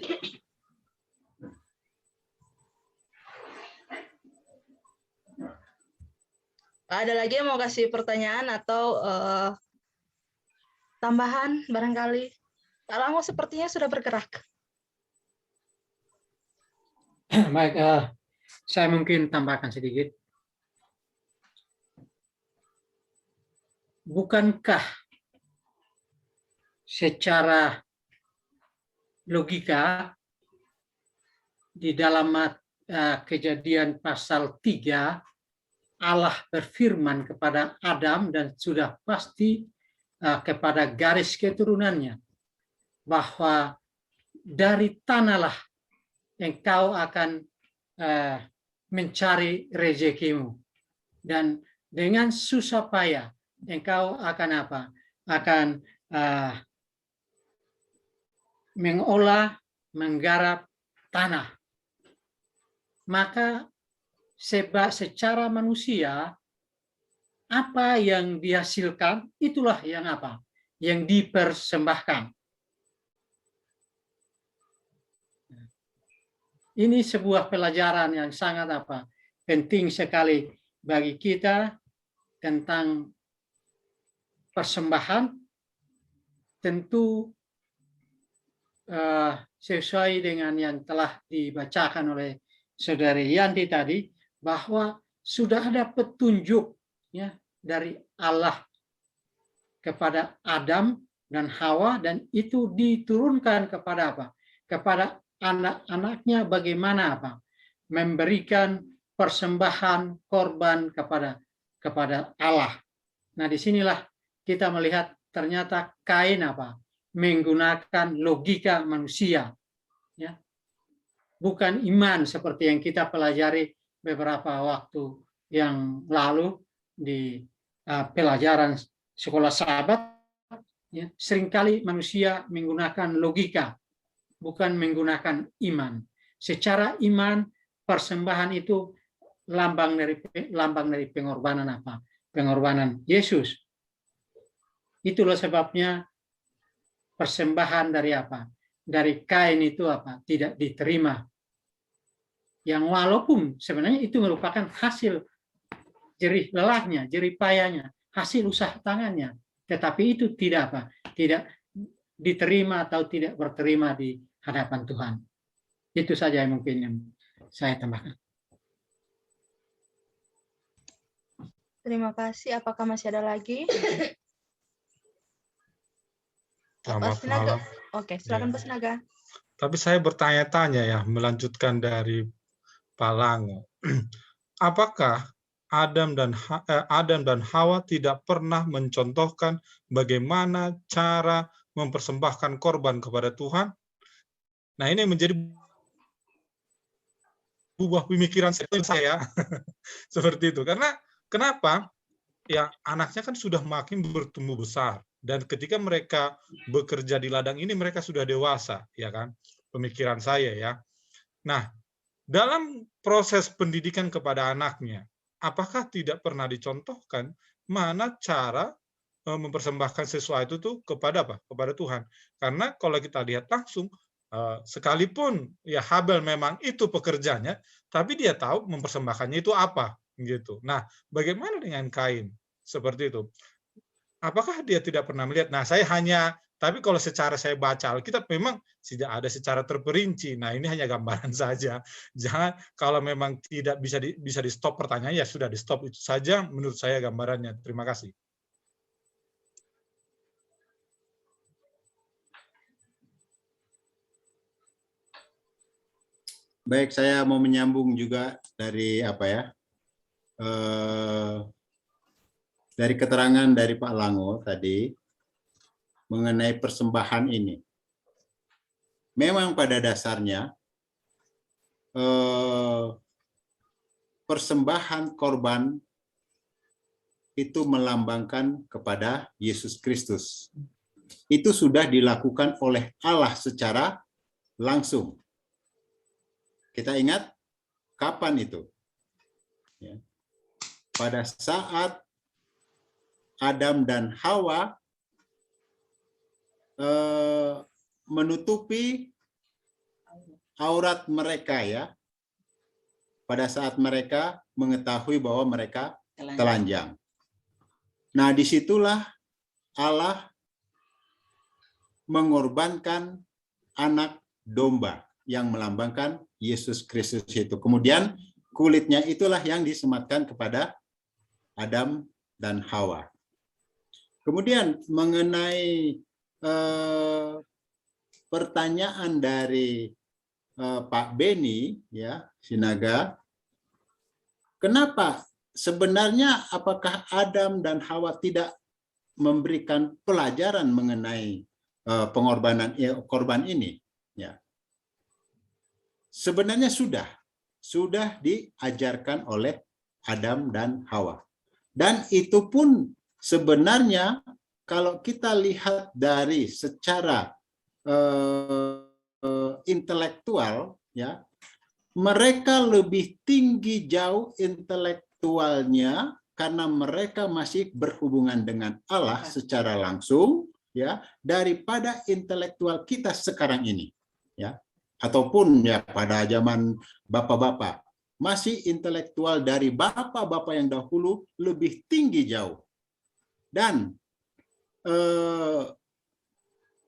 Speaker 1: Ada lagi yang mau kasih pertanyaan atau tambahan barangkali? Pak Lango sepertinya sudah bergerak.
Speaker 8: Baik, saya mungkin tambahkan sedikit. Bukankah secara logika di dalam Kejadian pasal 3 Allah berfirman kepada Adam dan sudah pasti kepada garis keturunannya bahwa dari tanahlah engkau akan mencari rezekimu, dan dengan susah payah engkau akan apa? Akan mengolah, menggarap tanah. Maka sebab secara manusia apa yang dihasilkan itulah yang apa? Yang dipersembahkan. Ini sebuah pelajaran yang sangat apa? Penting sekali bagi kita tentang persembahan. Tentu sesuai dengan yang telah dibacakan oleh Saudari Yanti tadi, bahwa sudah ada petunjuk ya dari Allah kepada Adam dan Hawa, dan itu diturunkan kepada apa? Kepada anak-anaknya bagaimana apa? Memberikan persembahan korban kepada Allah. Nah, disinilah kita melihat ternyata Kain apa? Menggunakan logika manusia, ya, bukan iman seperti yang kita pelajari beberapa waktu yang lalu di pelajaran sekolah sahabat. Ya, seringkali manusia menggunakan logika, bukan menggunakan iman. Secara iman, persembahan itu lambang dari pengorbanan apa? Pengorbanan Yesus. Itulah sebabnya persembahan dari apa? Dari Kain itu apa? Tidak diterima. Yang walaupun sebenarnya itu merupakan hasil jerih lelahnya, jerih payahnya, hasil usaha tangannya, tetapi itu tidak apa? Tidak diterima atau tidak berterima di hadapan Tuhan. Itu saja yang mungkin yang saya tambahkan.
Speaker 1: Terima kasih. Apakah masih ada lagi?
Speaker 12: Selamat malam.
Speaker 1: Oke, silakan Pak Sinaga.
Speaker 12: Tapi saya bertanya-tanya ya, melanjutkan dari Pak Lango. Apakah Adam dan Hawa tidak pernah mencontohkan bagaimana cara mempersembahkan korban kepada Tuhan? Nah, ini menjadi ubah pemikiran saya seperti itu. Karena kenapa? Ya anaknya kan sudah makin bertumbuh besar, dan ketika mereka bekerja di ladang ini mereka sudah dewasa, ya kan? Pemikiran saya ya. Nah, dalam proses pendidikan kepada anaknya, apakah tidak pernah dicontohkan mana cara mempersembahkan sesuatu itu kepada apa? Kepada Tuhan. Karena kalau kita lihat langsung, sekalipun ya Habel memang itu pekerjanya, tapi dia tahu mempersembahkannya itu apa, gitu. Nah, bagaimana dengan Kain? Seperti itu. Apakah dia tidak pernah melihat? Nah, tapi kalau secara saya baca Alkitab memang tidak ada secara terperinci. Nah, ini hanya gambaran saja. Jangan, kalau memang tidak bisa di stop pertanyaannya, ya sudah di stop, itu saja menurut saya gambarannya. Terima kasih.
Speaker 13: Baik, saya mau menyambung juga dari dari keterangan dari Pak Lango tadi mengenai persembahan ini. Memang pada dasarnya persembahan korban itu melambangkan kepada Yesus Kristus. Itu sudah dilakukan oleh Allah secara langsung. Kita ingat kapan itu? Ya. Pada saat Adam dan Hawa menutupi aurat mereka, ya, pada saat mereka mengetahui bahwa mereka telanjang. Nah, disitulah Allah mengorbankan anak domba yang melambangkan Yesus Kristus itu. Kemudian kulitnya itulah yang disematkan kepada Adam dan Hawa. Kemudian mengenai pertanyaan dari Pak Beni, ya, Sinaga, kenapa sebenarnya apakah Adam dan Hawa tidak memberikan pelajaran mengenai pengorbanan korban ini? Ya. Sebenarnya sudah diajarkan oleh Adam dan Hawa. Dan itu pun sebenarnya kalau kita lihat dari secara intelektual, ya, mereka lebih tinggi jauh intelektualnya karena mereka masih berhubungan dengan Allah secara langsung, ya, daripada intelektual kita sekarang ini, ya. Ataupun ya pada zaman bapak-bapak, masih intelektual dari bapak-bapak yang dahulu lebih tinggi jauh. Dan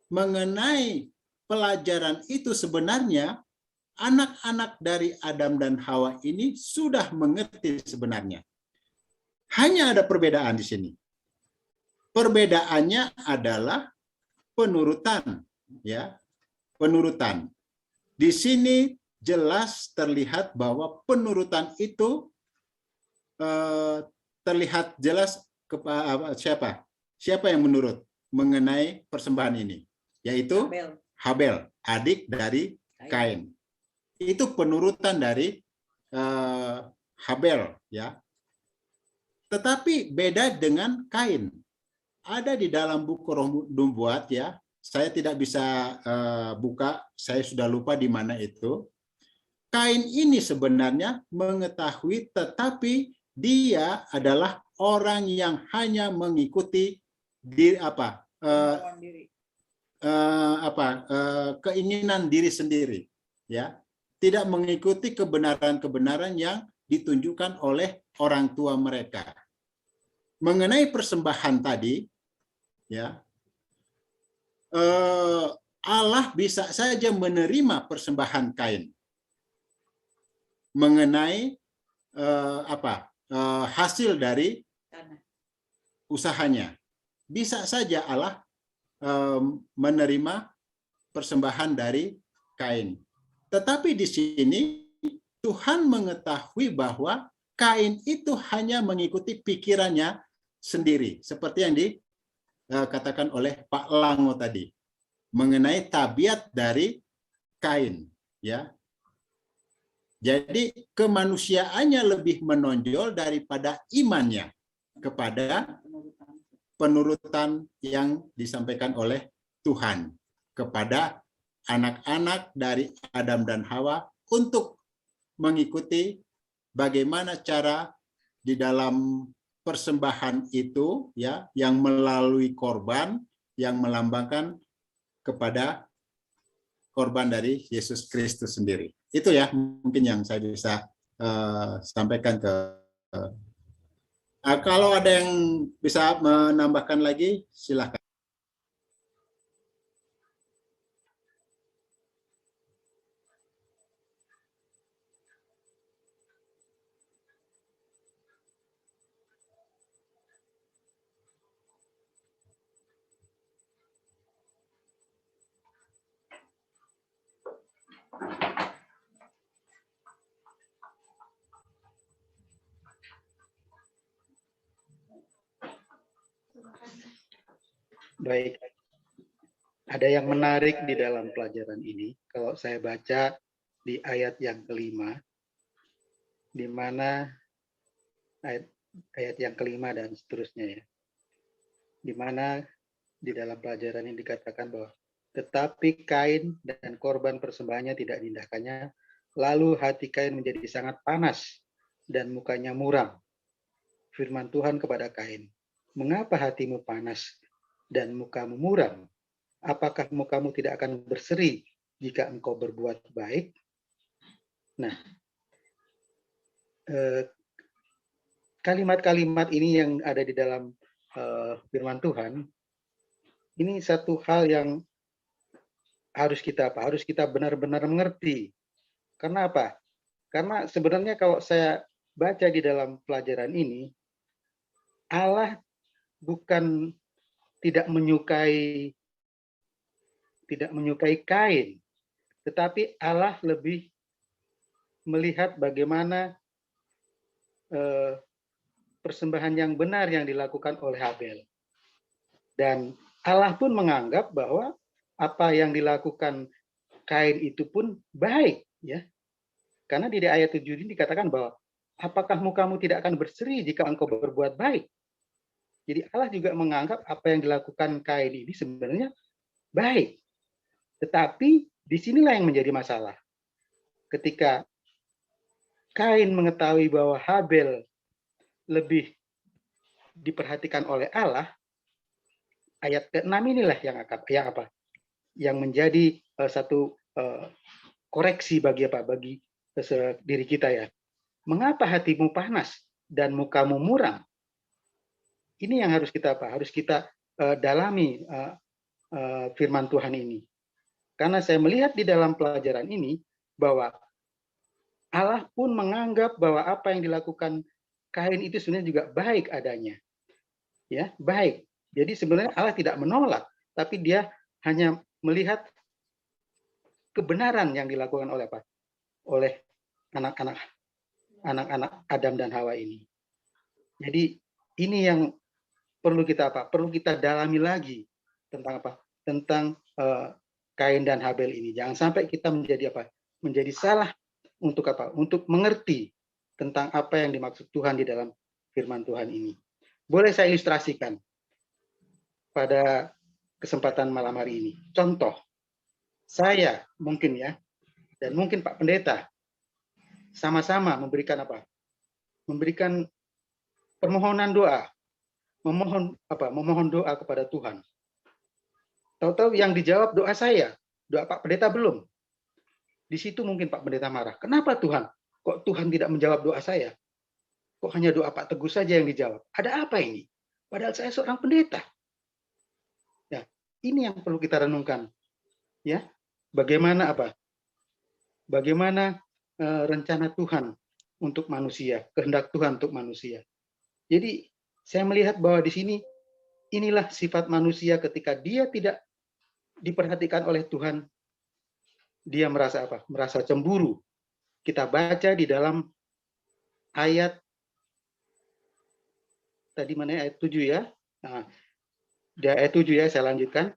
Speaker 13: mengenai pelajaran itu sebenarnya anak-anak dari Adam dan Hawa ini sudah mengerti sebenarnya. Hanya ada perbedaan di sini. Perbedaannya adalah penurutan, ya, penurutan. Di sini jelas terlihat bahwa penurutan itu terlihat jelas kepada siapa yang menurut mengenai persembahan ini, yaitu Habel, adik dari Kain. Itu penurutan dari Habel, ya. Tetapi beda dengan Kain. Ada di dalam buku Roh Nubuat, ya. Saya tidak bisa buka, saya sudah lupa di mana itu. Kain ini sebenarnya mengetahui, tetapi dia adalah orang yang hanya mengikuti keinginan diri sendiri, ya, tidak mengikuti kebenaran-kebenaran yang ditunjukkan oleh orang tua mereka. Mengenai persembahan tadi, ya, Allah bisa saja menerima persembahan Kain mengenai hasil dari usahanya. Bisa saja Allah menerima persembahan dari Kain. Tetapi di sini Tuhan mengetahui bahwa Kain itu hanya mengikuti pikirannya sendiri, seperti yang dikatakan oleh Pak Lango tadi mengenai tabiat dari Kain, ya. Jadi kemanusiaannya lebih menonjol daripada imannya kepada penurutan yang disampaikan oleh Tuhan kepada anak-anak dari Adam dan Hawa untuk mengikuti bagaimana cara di dalam persembahan itu ya yang melalui korban yang melambangkan kepada korban dari Yesus Kristus sendiri. Itu ya mungkin yang saya bisa sampaikan ke kalau ada yang bisa menambahkan lagi silakan.
Speaker 17: Baik, ada yang menarik di dalam pelajaran ini. Kalau saya baca di ayat yang kelima, di mana ayat yang kelima dan seterusnya ya, di mana di dalam pelajaran ini dikatakan bahwa tetapi Kain dan korban persembahannya tidak diindahkannya, lalu hati Kain menjadi sangat panas dan mukanya muram. Firman Tuhan kepada Kain, mengapa hatimu panas dan mukamu muram? Apakah mukamu tidak akan berseri jika engkau berbuat baik? Nah, kalimat-kalimat ini yang ada di dalam firman Tuhan, ini satu hal yang harus kita benar-benar mengerti. Karena apa? Karena sebenarnya kalau saya baca di dalam pelajaran ini, Allah bukan tidak menyukai Kain, tetapi Allah lebih melihat bagaimana persembahan yang benar yang dilakukan oleh Habel. Dan Allah pun menganggap bahwa apa yang dilakukan Kain itu pun baik, ya. Karena di ayat 7 ini dikatakan bahwa apakah mukamu tidak akan berseri jika engkau berbuat baik? Jadi Allah juga menganggap apa yang dilakukan Kain ini sebenarnya baik. Tetapi disinilah yang menjadi masalah. Ketika Kain mengetahui bahwa Habel lebih diperhatikan oleh Allah, ayat ke-6 inilah yang menjadi satu koreksi bagi diri kita ya. Mengapa hatimu panas dan mukamu muram? Ini yang harus kita dalami firman Tuhan ini. Karena saya melihat di dalam pelajaran ini bahwa Allah pun menganggap bahwa apa yang dilakukan Kain itu sebenarnya juga baik adanya. Ya, baik. Jadi sebenarnya Allah tidak menolak, tapi dia hanya melihat kebenaran yang dilakukan oleh anak-anak Adam dan Hawa ini. Jadi ini yang perlu kita dalami lagi tentang tentang Kain dan Habel ini. Jangan sampai kita menjadi salah untuk mengerti tentang apa yang dimaksud Tuhan di dalam firman Tuhan ini. Boleh saya ilustrasikan pada kesempatan malam hari ini. Contoh, saya mungkin ya, dan mungkin Pak Pendeta sama-sama memberikan memberikan permohonan doa, memohon doa kepada Tuhan. Tahu-tahu yang dijawab doa saya, doa Pak Pendeta belum. Di situ mungkin Pak Pendeta marah. Kenapa Tuhan? Kok Tuhan tidak menjawab doa saya? Kok hanya doa Pak Teguh saja yang dijawab? Ada apa ini? Padahal saya seorang pendeta. Ya, ini yang perlu kita renungkan. Ya, bagaimana Bagaimana rencana Tuhan untuk manusia, kehendak Tuhan untuk manusia. Jadi saya melihat bahwa di sini inilah sifat manusia ketika dia tidak diperhatikan oleh Tuhan, dia merasa merasa cemburu. Kita baca di dalam ayat tadi mana ayat 7 ya. Nah, di ayat 7 ya saya lanjutkan.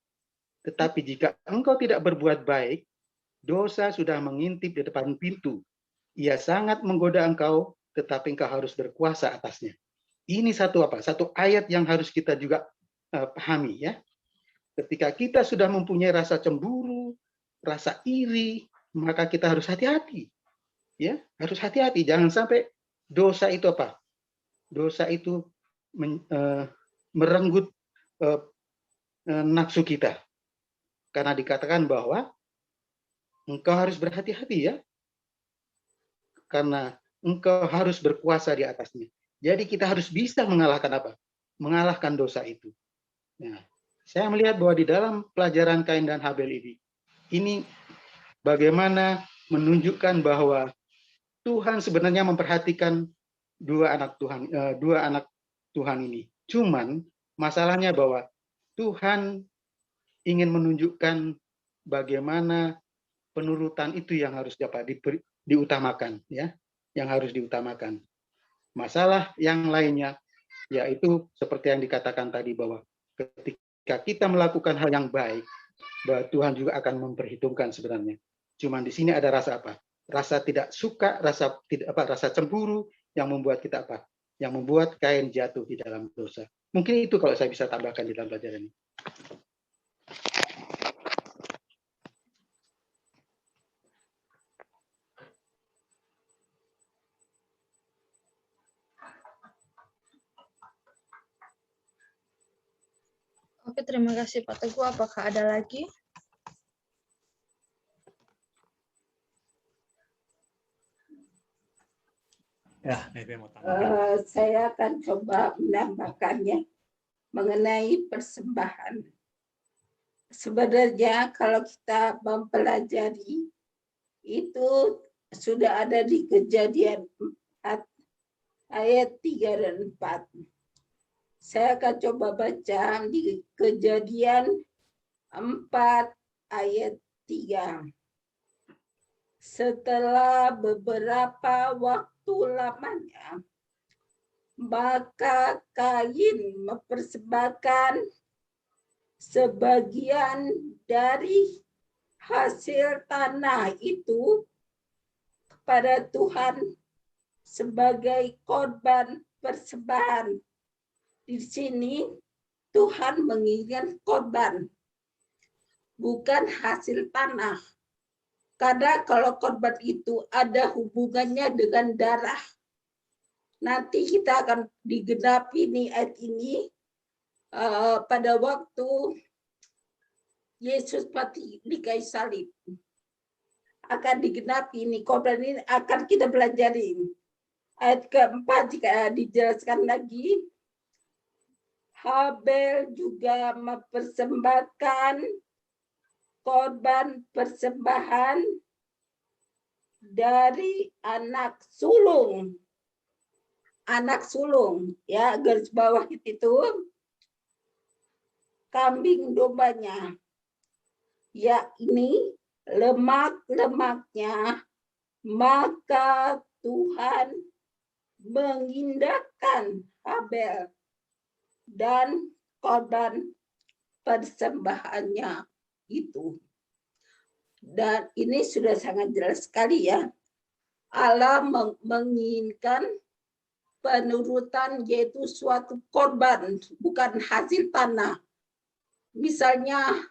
Speaker 17: Tetapi jika engkau tidak berbuat baik, dosa sudah mengintip di depan pintu Ia sangat menggoda engkau, tetapi engkau harus berkuasa atasnya. Ini satu ayat yang harus kita juga pahami ya. Ketika kita sudah mempunyai rasa cemburu, rasa iri, maka kita harus hati-hati. Ya, harus hati-hati. Jangan sampai dosa itu apa? Dosa itu merenggut nafsu kita. Karena dikatakan bahwa engkau harus berhati-hati ya. Karena engkau harus berkuasa di atasnya. Jadi kita harus bisa mengalahkan apa? Mengalahkan dosa itu. Nah, saya melihat bahwa di dalam pelajaran Kain dan Habel ini bagaimana menunjukkan bahwa Tuhan sebenarnya memperhatikan dua anak Tuhan ini. Cuman masalahnya bahwa Tuhan ingin menunjukkan bagaimana penurutan itu yang harus dapat diutamakan ya, yang harus diutamakan. Masalah yang lainnya yaitu seperti yang dikatakan tadi bahwa ketika kita melakukan hal yang baik, bahwa Tuhan juga akan memperhitungkan sebenarnya. Cuman di sini ada rasa apa? Rasa tidak suka, rasa cemburu yang membuat kita apa? Yang membuat Kain jatuh di dalam dosa. Mungkin itu kalau saya bisa tambahkan di dalam pelajaran ini.
Speaker 1: Oke, terima kasih Pak Teguh. Apakah ada lagi?
Speaker 6: Ya, mau
Speaker 7: saya akan coba menambahkannya mengenai persembahan. Sebenarnya kalau kita mempelajari itu sudah ada di Kejadian 4 ayat 3 dan 4. Saya akan coba baca di Kejadian 4 ayat 3. Setelah beberapa waktu lamanya, maka Kain mempersembahkan sebagian dari hasil tanah itu kepada Tuhan sebagai korban persembahan. Di sini Tuhan menginginkan korban, bukan hasil tanah. Karena kalau korban itu ada hubungannya dengan darah, nanti kita akan digenapi nih ayat ini pada waktu Yesus mati di kayu salib. Akan digenapi ini, korban ini akan kita pelajari. Ayat keempat jika dijelaskan lagi, Habel juga mempersembahkan korban persembahan dari anak sulung. Anak sulung, ya, garis bawah itu kambing dombanya. Yakni lemak-lemaknya, maka Tuhan mengindahkan Habel dan korban persembahannya itu. Dan ini sudah sangat jelas sekali ya. Allah menginginkan penurutan yaitu suatu korban, bukan hasil tanah. Misalnya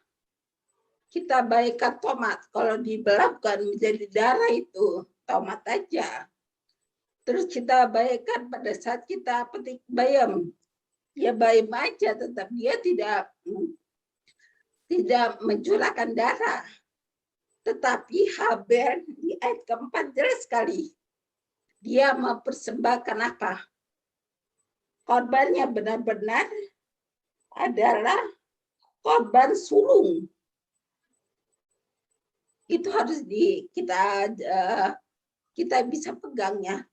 Speaker 7: kita baikkan tomat, kalau dibelah bukan menjadi darah itu tomat aja. Terus kita baikkan pada saat kita petik bayam, ya bayam aja, tetap dia tidak mencurahkan darah. Tetapi Habel di ayat keempat jelas sekali. Dia mempersembahkan apa? Korbannya benar-benar adalah korban sulung. Itu harus kita bisa pegangnya.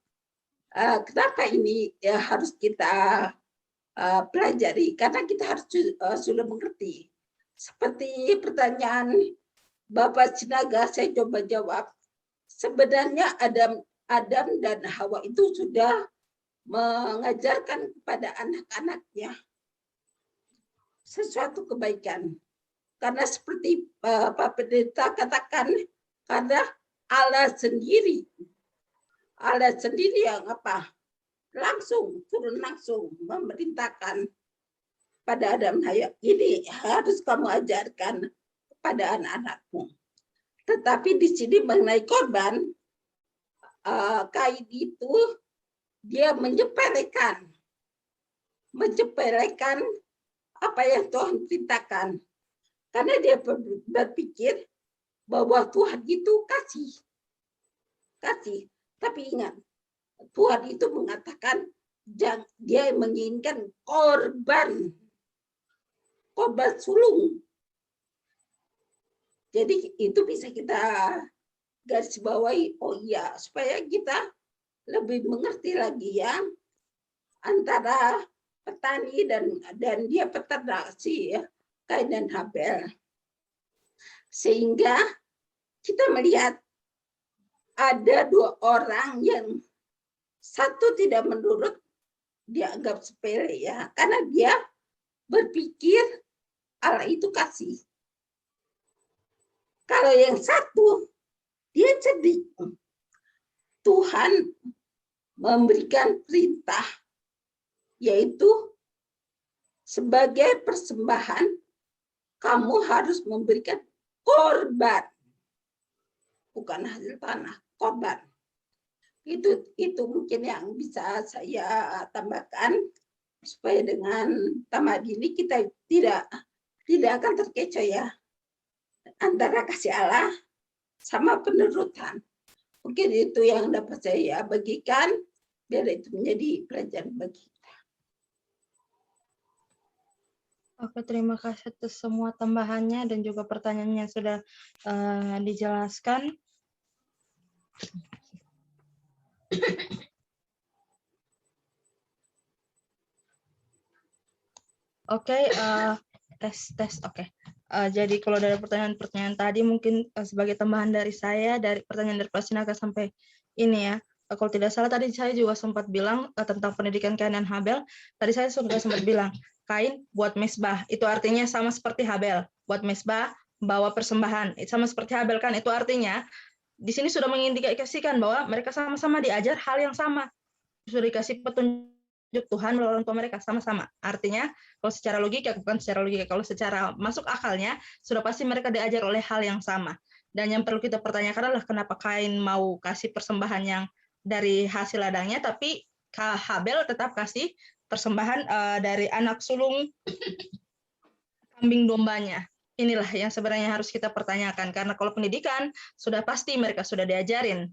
Speaker 7: Kenapa ini ya harus kita pelajari? Karena kita harus sudah mengerti. Seperti pertanyaan Bapak Sinaga, saya coba jawab. Sebenarnya Adam dan Hawa itu sudah mengajarkan kepada anak-anaknya sesuatu kebaikan. Karena seperti Pak Pendeta katakan, karena Allah sendiri Allah sendiri yang langsung turun langsung memerintahkan pada Adam dan Hawa, ini harus kamu ajarkan pada anak-anakmu. Tetapi di sini mengenai korban, Kain itu dia menyepelekan apa yang Tuhan perintahkan, karena dia berpikir bahwa Tuhan itu kasih. Tapi ingat, Tuhan itu mengatakan dia menginginkan korban sulung. Jadi itu bisa kita garis bawahi. Oh iya, supaya kita lebih mengerti lagi ya, antara petani dan dia peternak sih ya, Kain dan Habel. Sehingga kita melihat ada dua orang yang satu tidak menurut, dianggap sepele ya, karena dia berpikir Allah itu kasih. Kalau yang satu dia sedih. Tuhan memberikan perintah, yaitu sebagai persembahan kamu harus memberikan korban, bukan hasil tanah, korban. Itu mungkin yang bisa saya tambahkan, supaya dengan tamat ini kita tidak akan terkecoh ya antara kasih Allah sama penurutan. Mungkin itu yang dapat saya bagikan, biar itu menjadi pelajaran bagi kita.
Speaker 1: Oke, terima kasih atas semua tambahannya dan juga pertanyaannya yang sudah dijelaskan. Oke, tes. Oke. Jadi kalau dari pertanyaan-pertanyaan tadi mungkin sebagai tambahan dari saya, dari pertanyaan dari Prasinaga sampai ini ya. Kalau tidak salah tadi saya juga sempat bilang tentang pendidikan Kain dan Habel. Tadi saya sudah sempat bilang, Kain buat mesbah, itu artinya sama seperti Habel. Buat mesbah, bawa persembahan, sama seperti Habel kan. Itu artinya di sini sudah mengindikasikan bahwa mereka sama-sama diajar hal yang sama. Sudah dikasih petunjuk Tuhan melalui orang tua mereka sama-sama. Artinya kalau secara logika, bukan secara logika, kalau secara masuk akalnya sudah pasti mereka diajar oleh hal yang sama. Dan yang perlu kita pertanyakan adalah kenapa Kain mau kasih persembahan yang dari hasil ladangnya, tapi Habel tetap kasih persembahan dari anak sulung kambing dombanya. Inilah yang sebenarnya harus kita pertanyakan, karena kalau pendidikan sudah pasti mereka sudah diajarin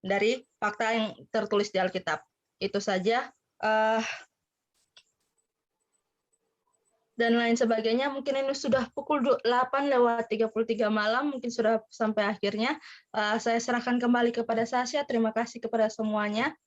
Speaker 1: dari fakta yang tertulis di Alkitab. Itu saja. Dan lain sebagainya, mungkin ini sudah pukul 8:33 malam, mungkin sudah sampai akhirnya. Saya serahkan kembali kepada Sasha, terima kasih kepada semuanya.